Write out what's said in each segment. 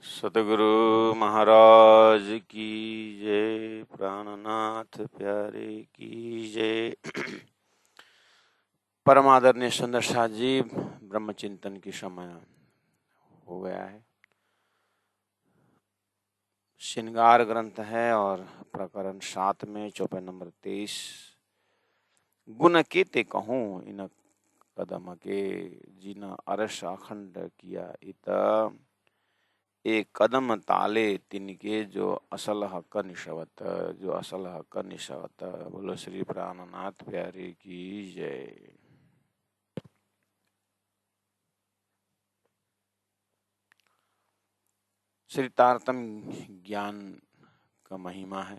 सतगुरु महाराज की जय। प्राणनाथ प्यारे की जय। परम आदरणीय सुंदर साथ जी, ब्रह्म चिंतन की समय हो गया है। श्रृंगार ग्रंथ है और प्रकरण 7 में चौपाई नंबर 23। गुण केते कहूँ इन कदम के, जिन अरस अखंड किया इत, एक कदम ताले तिनके जो असल हक निशवत, जो असल हक निशवत। बोलो श्री प्राणनाथ प्यारे की जय। श्री तारतम्य ज्ञान का महिमा है।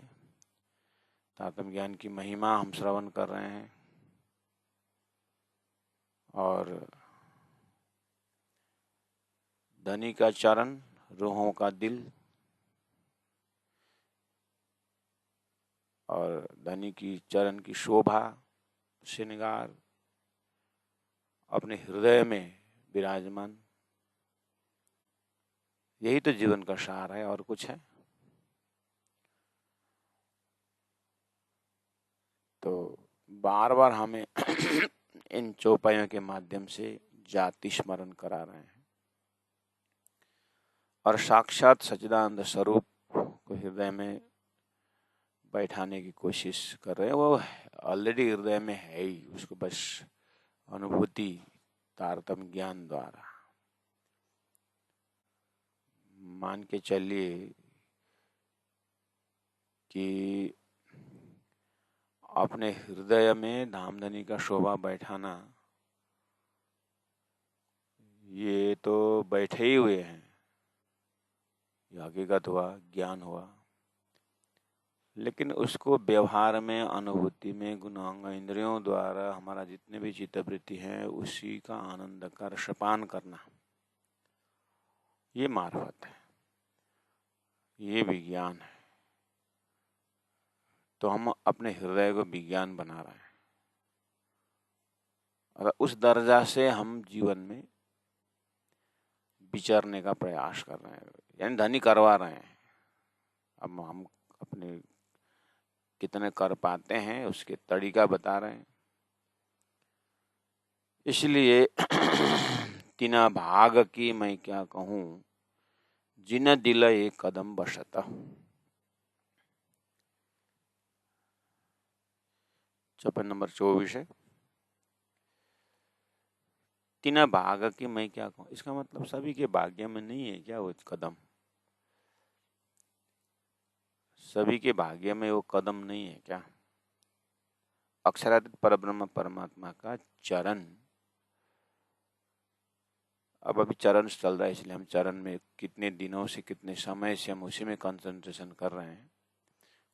तारतम्य ज्ञान की महिमा हम श्रवण कर रहे हैं और धनी का चरण, रूहों का दिल, और धनी की चरण की शोभा, श्रृंगार अपने हृदय में विराजमान, यही तो जीवन का सार है, और कुछ है? तो बार बार हमें इन चौपाइयों के माध्यम से जाति स्मरण करा रहे हैं और साक्षात सच्चिदानंद स्वरूप को हृदय में बैठाने की कोशिश कर रहे हैं। वो ऑलरेडी हृदय में है ही, उसको बस अनुभूति तारतम्य ज्ञान द्वारा मान के चलिए कि अपने हृदय में धामधनी का शोभा बैठाना, ये तो बैठे ही हुए हैं, ये हकीकत हुआ, ज्ञान हुआ, लेकिन उसको व्यवहार में, अनुभूति में, गुणांग इंद्रियों द्वारा हमारा जितने भी चित्तवृत्ति है उसी का आनंद का रसपान करना, ये मार्फत है, ये विज्ञान है। तो हम अपने हृदय को विज्ञान बना रहे हैं और उस दर्जा से हम जीवन में विचरने का प्रयास कर रहे हैं, यानी धनी करवा रहे हैं। अब हम अपने कितने कर पाते हैं उसके तरीका बता रहे हैं। इसलिए तीना भाग की मैं क्या कहूँ, जिन दिल एक कदम बसता। चौपाई नंबर 24 है। तीना भाग की मैं क्या कहूँ, इसका मतलब सभी के भाग्य में नहीं है क्या वो कदम? सभी के भाग्य में वो कदम नहीं है क्या? अक्षरातीत परब्रह्म परमात्मा का चरण, अब अभी चरण चल रहा है, इसलिए हम चरण में कितने दिनों से, कितने समय से हम उसी में कंसंट्रेशन कर रहे हैं।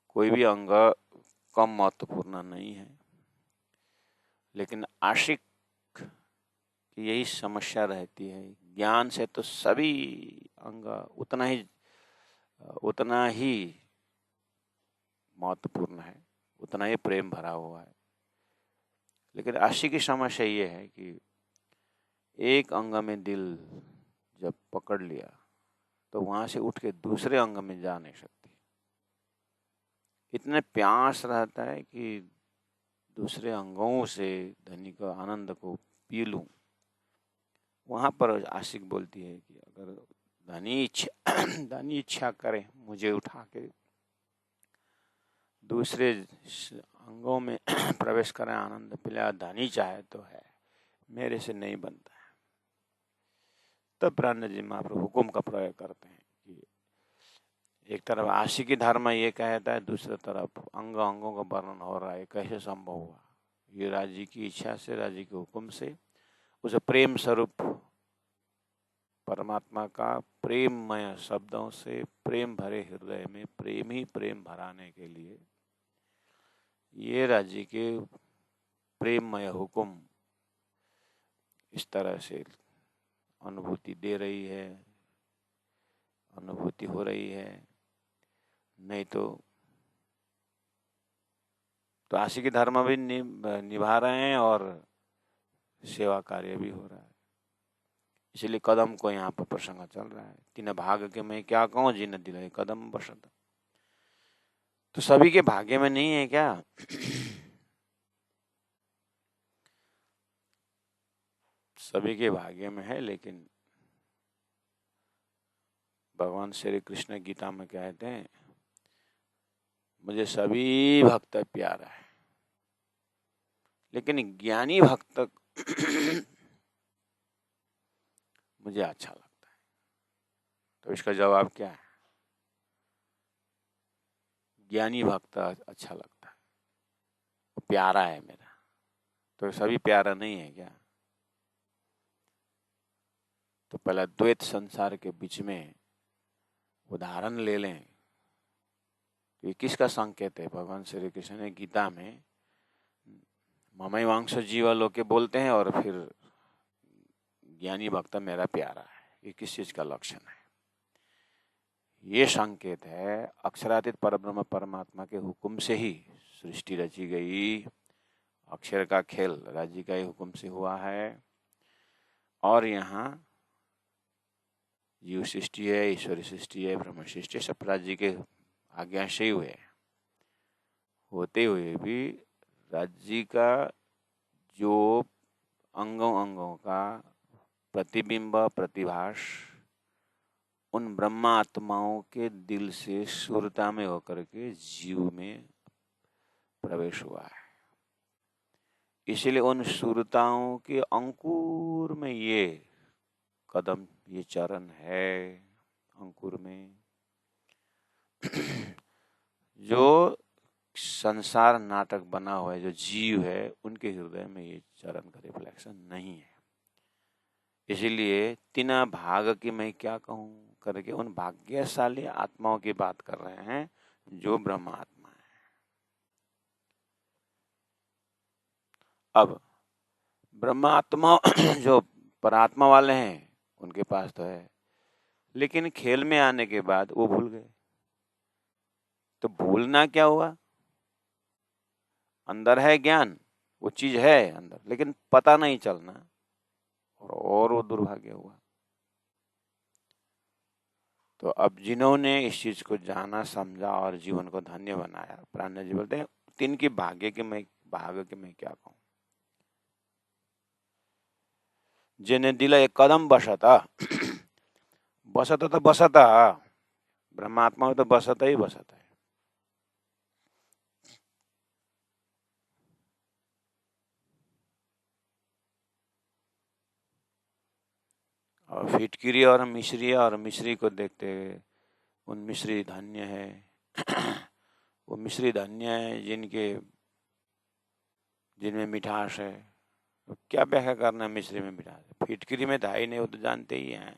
कोई भी अंग कम महत्वपूर्ण नहीं है, लेकिन आशिक की यही समस्या रहती है। ज्ञान से तो सभी अंग उतना ही महत्वपूर्ण है, उतना ही प्रेम भरा हुआ है, लेकिन आशिक की समस्या ये है कि एक अंग में दिल जब पकड़ लिया तो वहां से उठ के दूसरे अंग में जा नहीं सकती। इतने प्यास रहता है कि दूसरे अंगों से धनी का आनंद को पी लूं। वहां पर आशिक बोलती है कि अगर धनी इच्छा करे मुझे उठा के दूसरे अंगों में प्रवेश करें, आनंद पिला, धनी चाहे तो है, मेरे से नहीं बनता है। तब ब्रह्म जी महाप्रभु हुकुम का प्रयोग करते हैं कि एक तरफ आशिकी धर्म ये कहता है, दूसरी तरफ अंगों का वर्णन हो रहा है। कैसे संभव हुआ? ये राजी की इच्छा से, राजी के हुक्म से, उस प्रेम स्वरूप परमात्मा का प्रेममय शब्दों से प्रेम भरे हृदय में प्रेम ही प्रेम भराने के लिए ये राजी के प्रेममय हुक्म इस तरह से अनुभूति दे रही है, अनुभूति हो रही है। नहीं तो आशिकी धर्म भी निभा रहे हैं और सेवा कार्य भी हो रहा है। इसलिए कदम को यहाँ पर प्रसंग चल रहा है। तीन भाग के मैं क्या कहूँ, जिन दिलाए कदम बसत। तो सभी के भाग्य में नहीं है क्या? सभी के भाग्य में है, लेकिन भगवान श्री कृष्ण गीता में कहते हैं, मुझे सभी भक्त प्यारा है, लेकिन ज्ञानी भक्त मुझे अच्छा लगता है। तो इसका जवाब क्या है? ज्ञानी भक्त अच्छा लगता है, वो प्यारा है मेरा। तो सभी प्यारा नहीं है क्या? तो पहले द्वैत संसार के बीच में उदाहरण ले लें। ये किसका संकेत है? भगवान श्री कृष्ण ने गीता में ममई वांश जीव लोके बोलते हैं, और फिर ज्ञानी भक्त मेरा प्यारा है। ये किस चीज का लक्षण है? ये संकेत है अक्षरातीत परब्रह्म परमात्मा के हुक्म से ही सृष्टि रची गई। अक्षर का खेल राज्य का ही हुक्म से हुआ है, और यहाँ जीव सृष्टि है, ईश्वरी सृष्टि है, ब्रह्म सृष्टि, सब राज्य के आज्ञा से ही हुए। होते हुए भी राज्य का जो अंगों अंगों का प्रतिबिंब प्रतिभास उन ब्रह्मात्माओं के दिल से सुरता में होकर के जीव में प्रवेश हुआ है। इसलिए उन सुरताओं के अंकुर में ये कदम, ये चरण है। अंकुर में जो संसार नाटक बना हुआ है, जो जीव है, उनके हृदय में ये चरण का रिफ्लेक्शन नहीं है। इसीलिए तीन भाग की मैं क्या कहूँ करके उन भाग्यशाली आत्माओं की बात कर रहे हैं जो ब्रह्म आत्मा है। अब ब्रह्म आत्मा जो परात्मा वाले हैं उनके पास तो है, लेकिन खेल में आने के बाद वो भूल गए। तो भूलना क्या हुआ? अंदर है ज्ञान, वो चीज है अंदर, लेकिन पता नहीं चलना, और वो दुर्भाग्य हुआ। तो अब जिन्होंने इस चीज को जाना, समझा और जीवन को धन्य बनाया, प्राण जी बोलते हैं तीन की भाग्य के मैं क्या कहूं। जिन्हें दिला एक कदम बसता बसता तो बसता, ब्रह्मात्मा तो बसता ही बसता है। और फिटकिरी और मिश्री को देखते हुए उन मिश्री धन्य है। वो मिश्री धन्य है जिनमें मिठास है। तो क्या व्याख्या करना मिश्री में मिठास है? फिटकिरी में था ही नहीं, वो तो जानते ही हैं।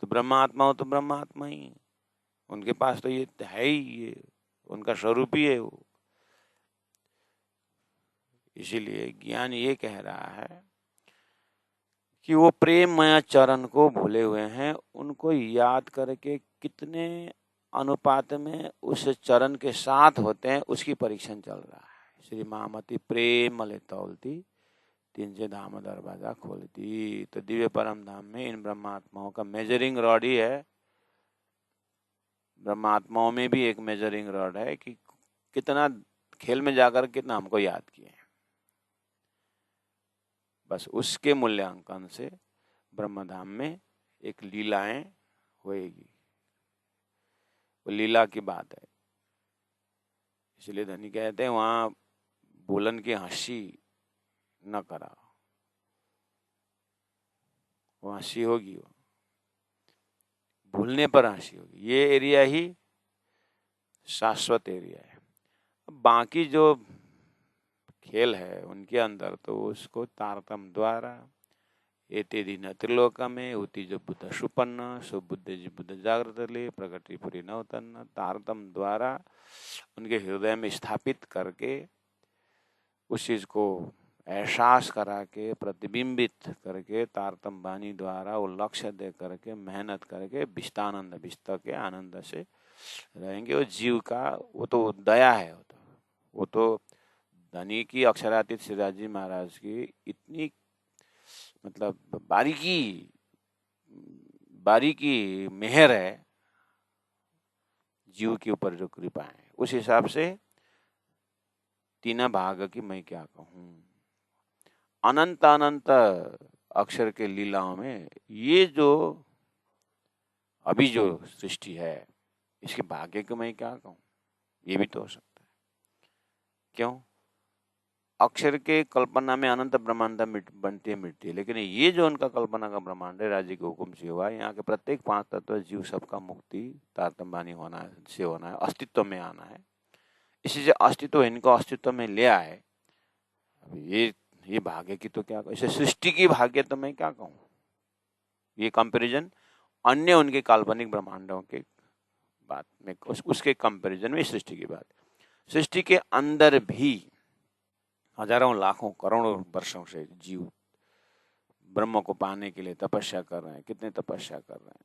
तो ब्रह्मात्मा हो तो ब्रह्मात्मा ही, उनके पास तो ये है ही, ये उनका स्वरूप ही है वो। इसीलिए ज्ञान ये कह रहा है कि वो प्रेममय चरण को भूले हुए हैं। उनको याद करके कितने अनुपात में उस चरण के साथ होते हैं, उसकी परीक्षण चल रहा है। श्री महामती प्रेम मले तौलती, तीन से धाम दरवाजा खोलती। तो दिव्य परम धाम में इन ब्रह्मात्माओं का मेजरिंग रॉड ही है। ब्रह्मात्माओं में भी एक मेजरिंग रॉड है कि कितना खेल में जाकर कितना हमको याद किए। बस उसके मूल्यांकन से ब्रह्मधाम में एक लीलाएं होएगी। वो लीला की बात है। इसलिए धनी कहते हैं वहां बोलन की हंसी न करा, वो हंसी होगी, वो भूलने पर हंसी होगी। ये एरिया ही शाश्वत एरिया है। बाकी जो खेल है उनके अंदर तो उसको तारतम द्वारा एते दिन त्रिलोक में उति जो बुद्ध सुपन्न सुबुद्ध जी बुद्ध जागृत ले प्रगति पूरी नवतन, तारतम द्वारा उनके हृदय में स्थापित करके उस चीज को एहसास करा के प्रतिबिंबित करके तारतम वाणी द्वारा वो लक्ष्य दे करके मेहनत करके विस्तानंद विस्त के आनंद से रहेंगे। वो जीव का वो तो दया है। वो तो धनी की अक्षरातीत श्रीराज जी महाराज की इतनी मतलब बारीकी बारीकी मेहर है जीव के ऊपर, जो कृपा है, उस हिसाब से तीना भाग की मैं क्या कहूँ। अनंत अनंत अक्षर के लीलाओं में ये जो अभी जो सृष्टि है, इसके भाग्य को मैं क्या कहूँ, ये भी तो हो सकता है। क्यों? अक्षर के कल्पना में अनंत ब्रह्मांड बनती है, मिटती है, लेकिन ये जो उनका कल्पना का ब्रह्मांड है, राज्य के हुक्म से हुआ, यहाँ के प्रत्येक 5 तत्व जीव सबका मुक्ति तारतम्बानी होना है, से होना है, अस्तित्व में आना है। इसी से अस्तित्व इनको अस्तित्व में ले आए। अब ये भाग्य की तो क्या, इसे सृष्टि की भाग्य तो मैं क्या कहूँ। ये कंपैरिजन अन्य उनके काल्पनिक ब्रह्मांडों के बात में, उसके कंपैरिजन में सृष्टि की बात। सृष्टि के अंदर भी हजारों लाखों करोड़ों वर्षों से जीव ब्रह्म को पाने के लिए तपस्या कर रहे हैं, कितने तपस्या कर रहे हैं,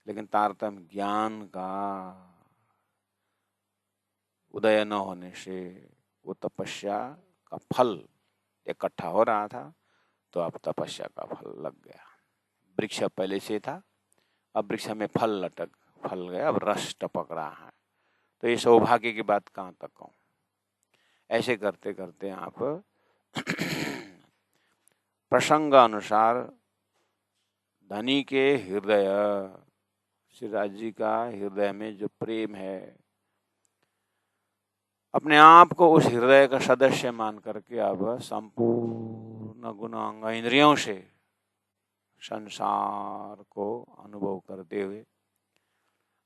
लेकिन तारतम्य ज्ञान का उदय न होने से वो तपस्या का फल इकट्ठा हो रहा था, तो अब तपस्या का फल लग गया। वृक्ष पहले से था, अब वृक्ष में फल गया, अब रस टपक रहा है। तो ये सौभाग्य की बात कहाँ तक कहूँ। ऐसे करते करते आप प्रसंग अनुसार धनी के हृदय, श्री राज जी का हृदय में जो प्रेम है, अपने आप को उस हृदय का सदस्य मान करके अब संपूर्ण गुणांग इंद्रियों से संसार को अनुभव करते हुए,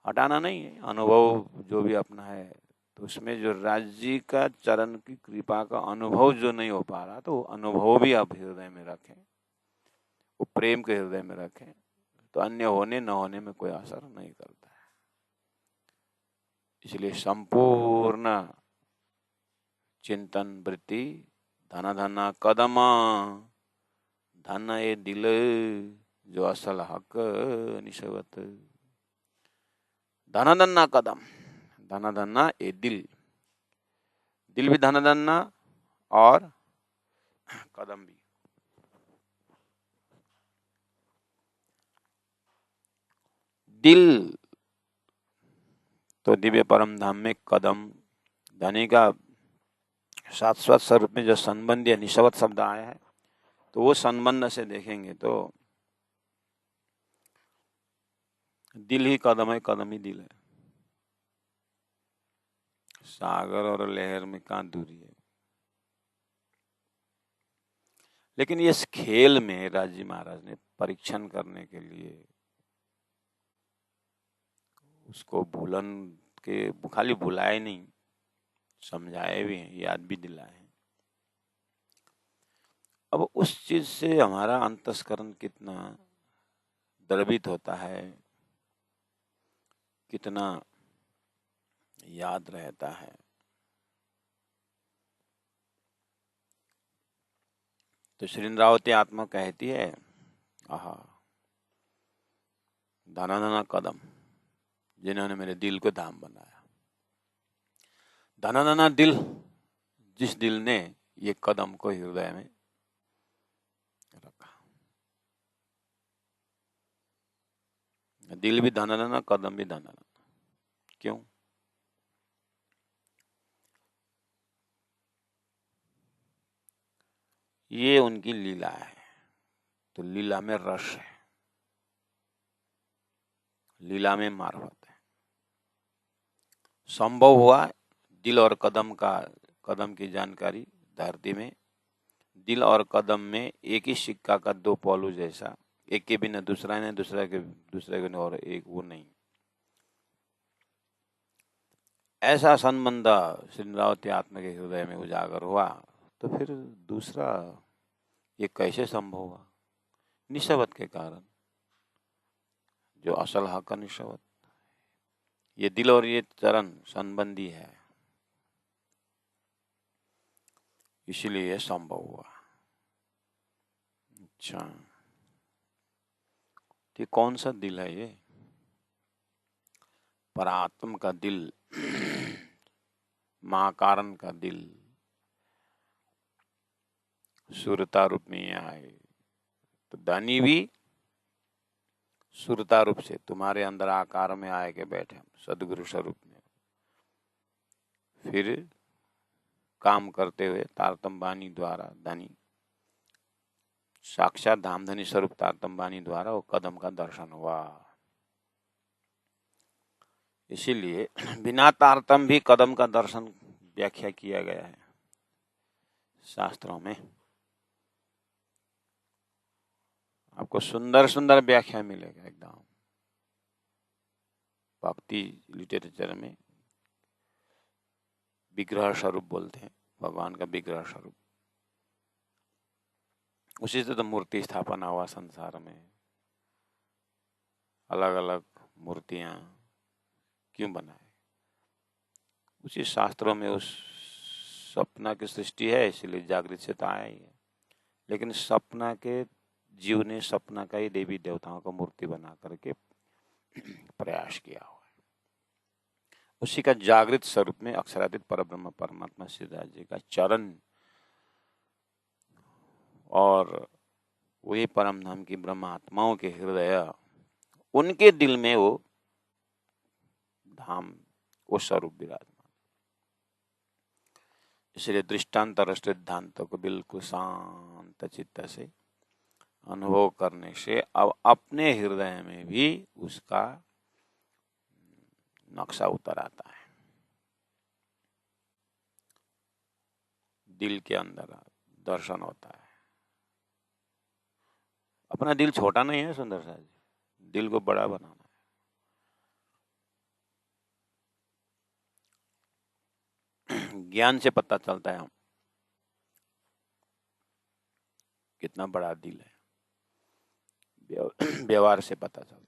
हटाना नहीं है, अनुभव जो भी अपना है, तो उसमें जो राज्य का चरण की कृपा का अनुभव जो नहीं हो पा रहा, तो वो अनुभव भी आप हृदय में रखें, वो प्रेम के हृदय में रखें, तो अन्य होने न होने में कोई असर नहीं करता है। इसलिए संपूर्ण चिंतन वृत्ति धन धना कदम, धन ए दिल जो असल हक निशवत, धन धन्ना कदम, धन धन्ना ए दिल, दिल भी धन धन्ना और कदम भी। दिल तो दिव्य परम धाम में, कदम धनी का शाश्वत स्वरूप में जो संबंध या निशवत शब्द आया है, तो वो संबंध से देखेंगे तो दिल ही कदम है, कदम ही दिल है। सागर और लहर में कहाँ दूरी है। लेकिन इस खेल में राजी महाराज ने परीक्षण करने के लिए उसको भूलन के खाली भुलाए नहीं, समझाए भी हैं, याद भी दिलाए हैं। अब उस चीज से हमारा अंतस्करण कितना द्रवित होता है, कितना याद रहता है। तो श्री इंद्रावती आत्मा कहती है, आहा धना धना कदम, जिन्होंने मेरे दिल को धाम बनाया। धना धना दिल, जिस दिल ने ये कदम को हृदय में रखा। दिल भी धना धना, कदम भी धना धना। क्यों? ये उनकी लीला है। तो लीला में रस है, लीला में मार्फत है। संभव हुआ दिल और कदम की जानकारी धरती में, दिल और कदम में एक ही सिक्का का दो पहलू जैसा, एक के बिना दूसरा नहीं, दूसरे के बिना और एक वो नहीं, ऐसा संबंध श्रीरावती आत्मा के हृदय में उजागर हुआ। तो फिर दूसरा ये कैसे संभव हुआ? निशवत के कारण, जो असल हक निशवत, ये दिल और ये चरण संबंधी है, इसलिए ये संभव हुआ। अच्छा, तो कौन सा दिल है ये? परात्म का दिल, महाकारण का दिल सूरता रूप में आए, तो दानी भी सुरता रूप से तुम्हारे अंदर आकार में आए के बैठे सदगुरु स्वरूप में, फिर काम करते हुए तारतम वाणी द्वारा दानी साक्षात धामधनी स्वरूप तारतम वाणी द्वारा वो कदम का दर्शन हुआ। इसीलिए बिना तारतम भी कदम का दर्शन व्याख्या किया गया है शास्त्रों में। आपको सुंदर सुंदर व्याख्या मिलेगा एकदम भक्ति लिटरेचर में। विग्रह स्वरूप बोलते हैं, भगवान का विग्रह स्वरूप। उसी से तो मूर्ति स्थापना हुआ संसार में। अलग अलग मूर्तियां क्यों बनाए? उसी शास्त्रों में उस सपना की सृष्टि है, इसलिए जागृत से तो आया ही है। लेकिन सपना के जीव ने सपना का ही देवी देवताओं को मूर्ति बना करके प्रयास किया हुआ है। उसी का जागृत स्वरूप में अक्षरातीत परब्रह्म परमात्मा श्रीदास जी का चरण और वही परम धाम की ब्रह्मात्माओं के हृदय, उनके दिल में वो धाम, वो स्वरूप विराजमान। इसलिए दृष्टांत और सिद्धांत को बिल्कुल शांत चित्त से अनुभव करने से अब अपने हृदय में भी उसका नक्शा उतर आता है। दिल के अंदर दर्शन होता है। अपना दिल छोटा नहीं है सुंदर साहब जी, दिल को बड़ा बनाना है। ज्ञान से पता चलता है कितना बड़ा दिल है, व्यवहार से पता चलता है।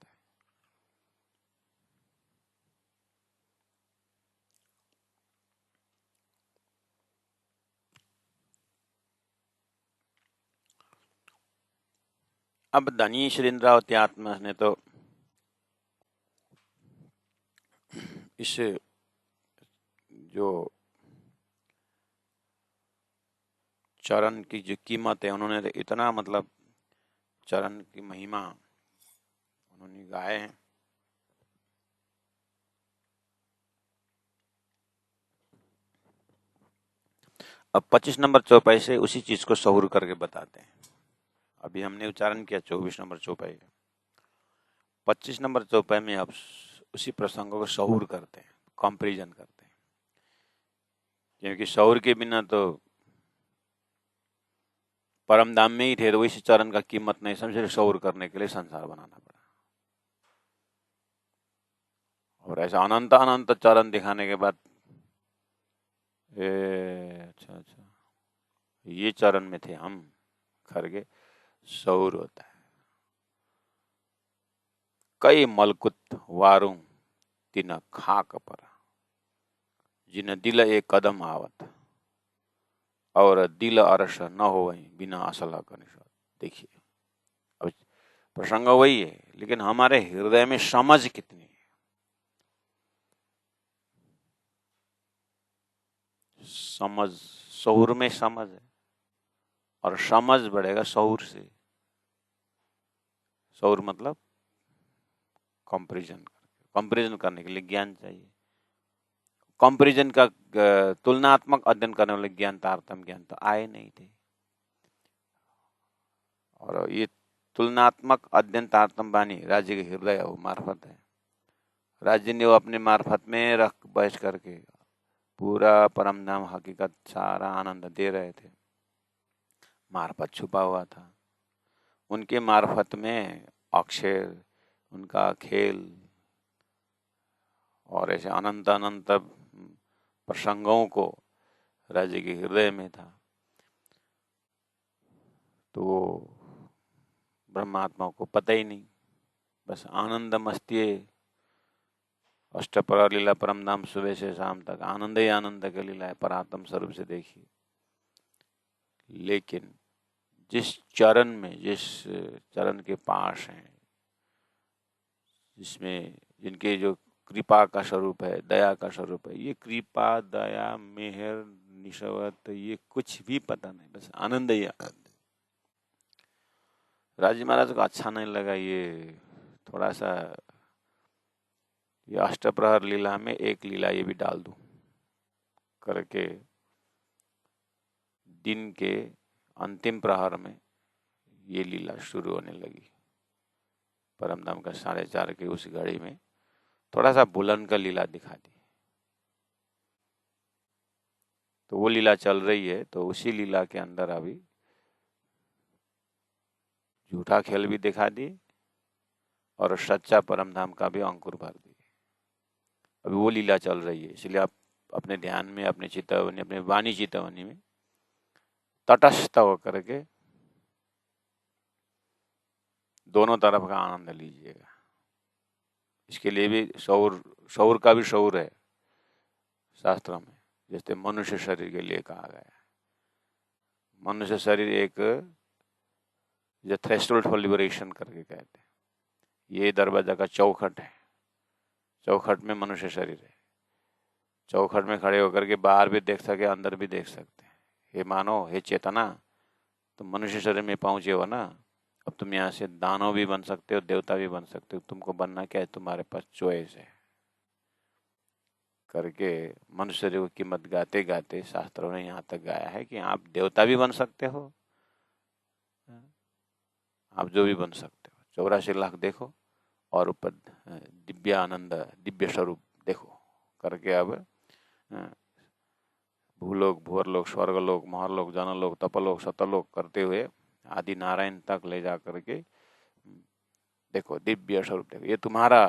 अब धनी श्रीन्द्रावती आत्मा ने तो इस जो चरण की जो कीमत है, उन्होंने इतना मतलब चरण की महिमा उन्होंने गाए हैं। अब 25 नंबर चौपाई से उसी चीज को सहूर करके बताते हैं। अभी हमने उच्चारण किया 24 नंबर चौपाई का, 25 नंबर चौपाई में अब उसी प्रसंगों को सहूर करते हैं, कंपैरिजन करते हैं। क्योंकि सहूर के बिना तो परम धाम में ही थे, तो इस चरण का कीमत नहीं समझे, सहूर करने के लिए संसार बनाना पड़ा। और ऐसा अनंत अनंत चरण दिखाने के बाद अच्छा अच्छा ये चरण में थे हम करके सहूर होता है। कई मलकुत वारू तिन खाक पर जिन दिल एक कदम आवत और दिल अरस न हो वही बिना असल कनिष्ठ। देखिए अब प्रसंग वही है, लेकिन हमारे हृदय में समझ कितनी है। समझ, सहूर में समझ है, और समझ बढ़ेगा सहूर से। सहूर मतलब कंपैरिजन करने के लिए ज्ञान चाहिए। कंपैरिजन का तुलनात्मक अध्ययन करने वाले ज्ञान, तारतम्य ज्ञान तो आए नहीं थे। और ये तुलनात्मक अध्ययन तारतम्य वाणी राज्य के हृदय वो मार्फत है। राज्य ने वो अपने मार्फत में रख बैठ करके पूरा परम धाम हकीकत सारा आनंद दे रहे थे। मार्फत छुपा हुआ था, उनके मार्फत में अक्षर, उनका खेल और ऐसे अनंत अनंत प्रसंगों को राज्य के हृदय में था। तो ब्रह्मात्मा को पता ही नहीं, बस आनंद मस्ती, अष्टप्रहर लीला परम धाम सुबह से शाम तक आनंद ही आनंद की लीला है, परात्म स्वरूप से देखिए। लेकिन जिस चरण में, जिस चरण के पास हैं, जिसमें जिनके जो कृपा का स्वरूप है, दया का स्वरूप है, ये कृपा दया मेहर निशवत ये कुछ भी पता नहीं, बस आनंद ही आनंद। राजी महाराज को अच्छा नहीं लगा ये थोड़ा सा, ये अष्टप्रहर लीला में एक लीला ये भी डाल दूं करके दिन के अंतिम प्रहर में ये लीला शुरू होने लगी। परमधाम का 4:30 की उस घड़ी में थोड़ा सा बुलंद का लीला दिखा दी। तो वो लीला चल रही है, तो उसी लीला के अंदर अभी झूठा खेल भी दिखा दी और सच्चा परमधाम का भी अंकुर भर दिए। अभी वो लीला चल रही है, इसलिए आप अपने ध्यान में, अपने चितवनी, अपने वाणी चितवनी में तटस्थ होकर के दोनों तरफ का आनंद लीजिएगा। इसके लिए भी शौर का भी शौर है शास्त्रों में, जैसे मनुष्य शरीर के लिए कहा गया है। मनुष्य शरीर एक जो थ्रेशोल्ड फॉर लिबरेशन करके कहते हैं, ये दरवाजा का चौखट है। चौखट में मनुष्य शरीर है। चौखट में खड़े होकर के बाहर भी देख सके, अंदर भी देख सकते हैं। हे मानो, हे चेतना, तुम मनुष्य शरीर में पहुंचे हो ना, अब तुम यहाँ से दानव भी बन सकते हो, देवता भी बन सकते हो। तुमको बनना क्या है, तुम्हारे पास चॉइस है करके मनुष्य शरीर की कीमत गाते गाते शास्त्रों ने यहाँ तक गाया है कि आप देवता भी बन सकते हो, आप जो भी बन सकते हो। 84 लाख देखो और ऊपर दिव्य आनंद, दिव्य स्वरूप देखो करके अब भूलोक, भूअरलोक, स्वर्गलोक, महरलोक, जनलोक, तपलोक, सतलोक करते हुए आदि नारायण तक ले जा करके देखो दिव्य स्वरूप देखो। ये तुम्हारा,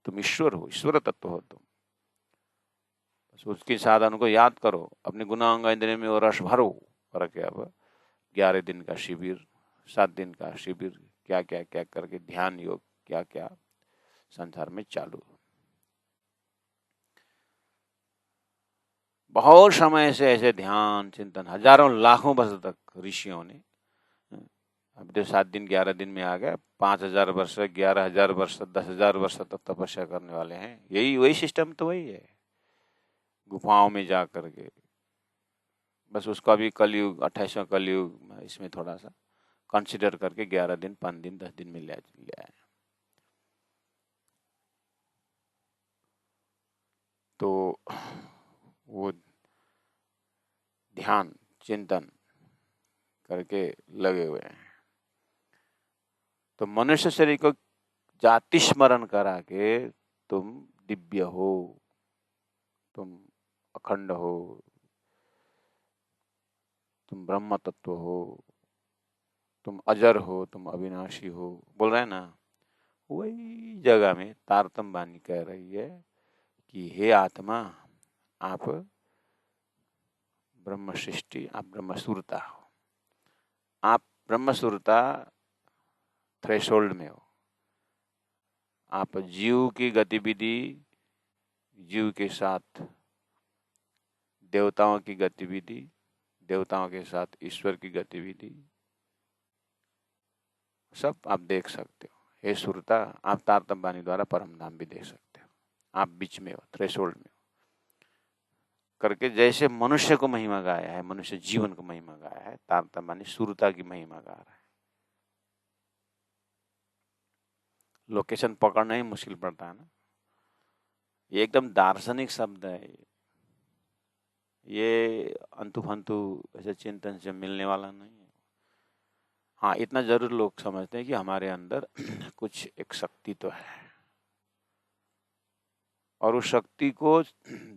तुम ईश्वर हो, ईश्वर तत्व हो तुम। बस उसकी साधन को याद करो, अपने गुणांग इंद्रिय में वो रस भरो करके अब 11 दिन का शिविर, 7 दिन का शिविर, क्या क्या क्या करके ध्यान योग क्या क्या संसार में चालू। बहुत समय से ऐसे ध्यान चिंतन हजारों लाखों वर्ष तक ऋषियों ने, अब तो 7 दिन 11 दिन में आ गया, 5000 वर्ष, 11,000 वर्ष, 10,000 वर्ष तक तपस्या करने वाले हैं। यही वही सिस्टम तो वही है, गुफाओं में जा करके। बस उसका भी कलयुग, 28वां कलयुग, इसमें थोड़ा सा कंसिडर करके 11 दिन, 5 दिन, 10 दिन में ले आए। तो वो ध्यान चिंतन करके लगे हुए हैं। तो मनुष्य शरीर को जाति स्मरण करा के तुम दिव्य हो, तुम अखंड हो, तुम ब्रह्म तत्व हो, तुम अजर हो, तुम अविनाशी हो, बोल रहे हैं ना। वही जगह में तारतम वाणी कह रही है कि हे आत्मा, आप ब्रह्म सृष्टि, आप ब्रह्म सुरता हो, आप ब्रह्म सुरता थ्रेशोल्ड में हो। आप जीव की गतिविधि, जीव के साथ देवताओं की गतिविधि, देवताओं के साथ ईश्वर की गतिविधि, सब आप देख सकते हो। हे सुरता, आप तारतम वाणी द्वारा परमधाम भी देख सकते हो। आप बीच में हो, थ्रेशोल्ड में हो करके, जैसे मनुष्य को महिमा गाया है, मनुष्य जीवन को महिमा गाया है, तारतम वाणी सुरता की महिमा गा रहा है। लोकेशन पकड़ना ही मुश्किल पड़ता है ना। ये एकदम दार्शनिक शब्द है, ये अंतु फंतु ऐसे चिंतन से मिलने वाला नहीं है। हाँ, इतना जरूर लोग समझते हैं कि हमारे अंदर कुछ एक शक्ति तो है, और उस शक्ति को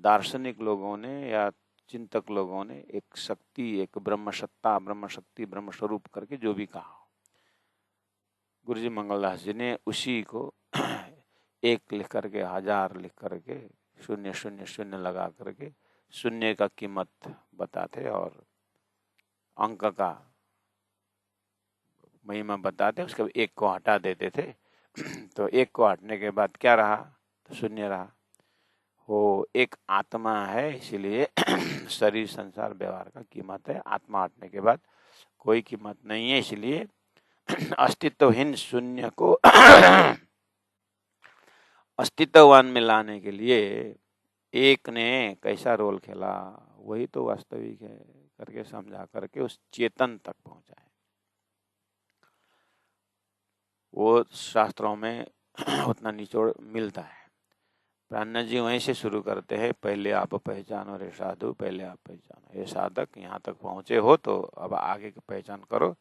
दार्शनिक लोगों ने या चिंतक लोगों ने एक शक्ति, एक ब्रह्म सत्ता, ब्रह्म शक्ति, ब्रह्म स्वरूप करके जो भी कहा। गुरुजी मंगलदास जी ने उसी को 1 लिख करके, 1000 लिख करके, 000 लगा करके शून्य का कीमत बताते और अंक का महिमा बताते, उसके 1 को हटा देते थे। तो 1 को हटने के बाद क्या रहा, तो 0 रहा। वो एक आत्मा है, इसलिए शरीर संसार व्यवहार का कीमत है। आत्मा हटने के बाद कोई कीमत नहीं है, इसलिए अस्तित्वहीन शून्य को अस्तित्ववान में लाने के लिए एक ने कैसा रोल खेला, वही तो वास्तविक है करके समझा करके उस चेतन तक पहुंचाए। वो शास्त्रों में उतना निचोड़ मिलता है। प्राज्ञ जी वहीं से शुरू करते हैं, पहले आप पहचानो रे साधु, पहले आप पहचानो। ये साधक यहाँ तक पहुँचे हो तो अब आगे की पहचान करो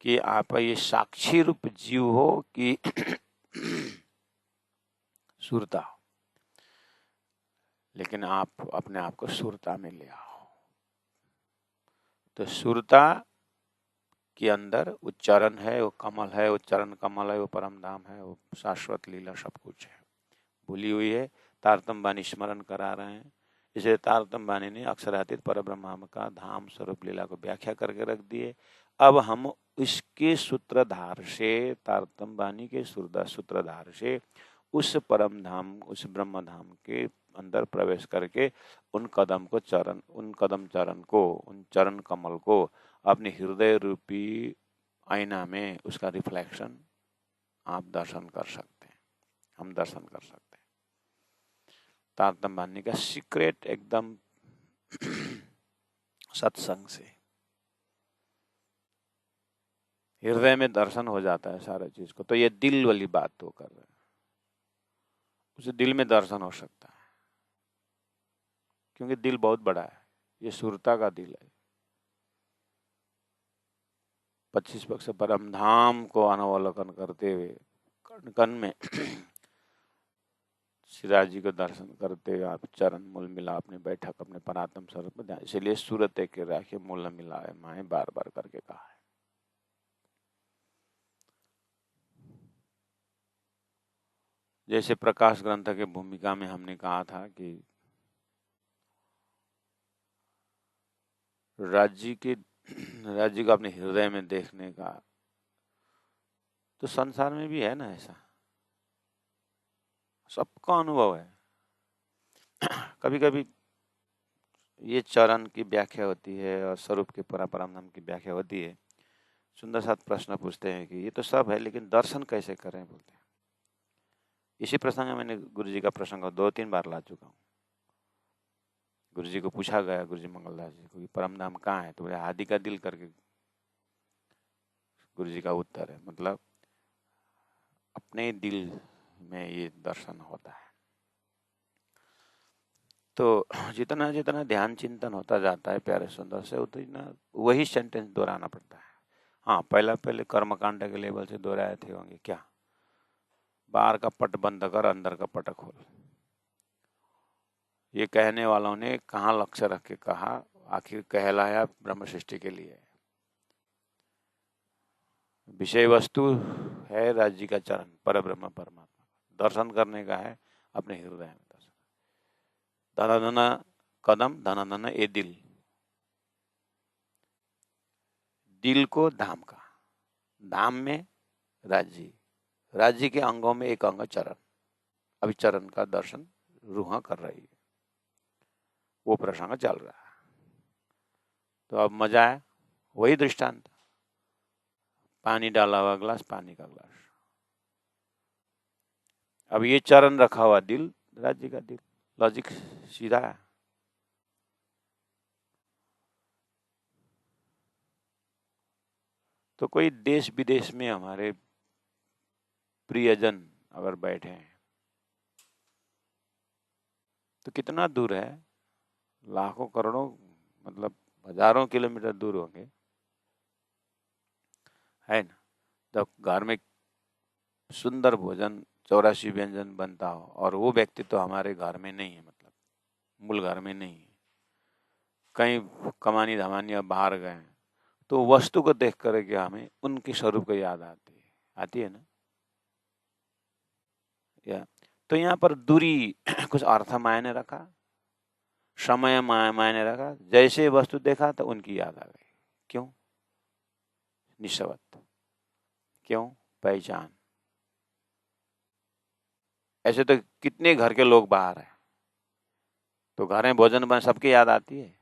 कि आप ये साक्षी रूप जीव हो कि सुरता। लेकिन आप अपने आप को सुरता में ले आओ। तो सुरता के अंदर उच्चारण है, वो कमल है, उच्चारण कमल है, वो परम धाम है, वो शाश्वत लीला सब कुछ है, भूली हुई है। तारतम बानी स्मरण करा रहे हैं। इसे तारतम बानी ने अक्षरातीत परब्रह्म का धाम स्वरूप लीला को व्याख्या करके रख दिए। अब हम इसके सूत्रधार से, तारतम बानी के सूत्रधार से उस परम धाम, उस ब्रह्म धाम के अंदर प्रवेश करके उन कदम चरण को, उन चरण कमल को अपने हृदय रूपी आईना में उसका रिफ्लेक्शन आप दर्शन कर सकते हैं, हम दर्शन कर सकते हैं। तारतम बानी का सीक्रेट एकदम सत्संग से हृदय में दर्शन हो जाता है सारा चीज को। तो ये दिल वाली बात तो कर रहे हैं, उसे दिल में दर्शन हो सकता है, क्योंकि दिल बहुत बड़ा है, ये सुरता का दिल है। 25 पक्ष परम धाम को अनवलोकन करते हुए कण में सिराज जी को दर्शन करते हुए आप चरण मूल मिला अपने बैठक अपने परात्म स्वरूप में ध्यान। इसलिए सूरत के राखे मूल मिलाए माए बार बार करके कहा है। जैसे प्रकाश ग्रंथ के भूमिका में हमने कहा था कि राज्य को अपने हृदय में देखने का, तो संसार में भी है ना ऐसा, सबका अनुभव है। कभी कभी ये चरण की व्याख्या होती है और स्वरूप के परम नाम की व्याख्या होती है। सुंदर साथ प्रश्न पूछते हैं कि ये तो सब है, लेकिन दर्शन कैसे करें, बोलते हैं। इसी प्रसंग में मैंने गुरु जी का प्रसंग 2-3 बार ला चुका हूँ। गुरु जी को पूछा गया, गुरु जी मंगलदास जी को, परम धाम कहाँ है, तो बोले आदि का दिल करके गुरु जी का उत्तर है, मतलब अपने दिल में ये दर्शन होता है। तो जितना जितना ध्यान चिंतन होता जाता है प्यारे सुंदर से, उतना वही सेंटेंस दोहराना पड़ता है। हाँ, पहले कर्मकांड के लेवल से दोहराए थे होंगे क्या, बाहर का पट बंद कर अंदर का पट खोल। ये कहने वालों ने कहाँ लक्ष्य रख के कहा, आखिर कहलाया ब्रह्म सृष्टि के लिए। विषय वस्तु है राज्य का चरण, पर ब्रह्म परमात्मा, दर्शन करने का है अपने हृदय में दर्शन। धन धन कदम, धन धन ए दिल, दिल को धाम का, धाम में राज्य के अंगों में एक अंग चरण। अभी चरण का दर्शन रूह कर रही है, वो प्रसंग चल रहा है। तो अब मजा है, वही दृष्टांत, पानी डाला हुआ ग्लास, पानी का ग्लास। अब ये चरण रखा हुआ दिल, राज्य का दिल, लॉजिक सीधा है। तो कोई देश विदेश में हमारे प्रियजन अगर बैठे हैं तो कितना दूर है, लाखों करोड़ों, मतलब हजारों किलोमीटर दूर होंगे, है ना। तो घर में सुंदर भोजन 84 व्यंजन बनता हो और वो व्यक्ति तो हमारे घर में नहीं है, मतलब मूल घर में नहीं है, कहीं कमानी धमानी अब बाहर गए, तो वस्तु को देख कर के हमें उनके स्वरूप को याद आती है ना। या तो यहाँ पर दूरी कुछ अर्थ मायने रखा, समय मायने रखा, जैसे वस्तु देखा तो उनकी याद आ गई। क्यों? निस्वत, क्यों? पहचान। ऐसे तो कितने घर के लोग बाहर हैं, तो घर में भोजन बन सबकी याद आती है।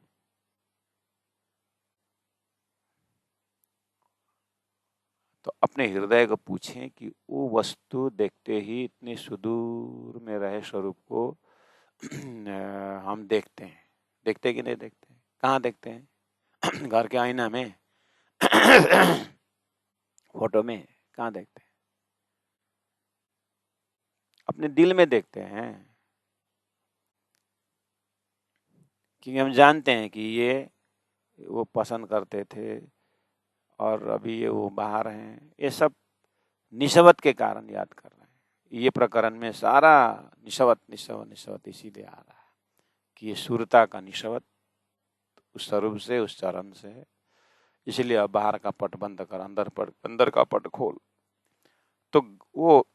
तो अपने हृदय को पूछें कि वो वस्तु देखते ही इतने सुदूर में रहे स्वरूप को हम देखते कि नहीं देखते? कहाँ देखते हैं? घर के आईना में फोटो में कहाँ देखते हैं? अपने दिल में देखते हैं, क्योंकि हम जानते हैं कि ये वो पसंद करते थे और अभी ये वो बाहर हैं। ये सब निशवत के कारण याद कर रहे हैं। ये प्रकरण में सारा निशवत निशवत निशवत इसीलिए आ रहा है कि ये सूरता का निशवत उस स्वरूप से, उस चरण से है। इसलिए अब बाहर का पट बंद कर अंदर का पट खोल। तो वो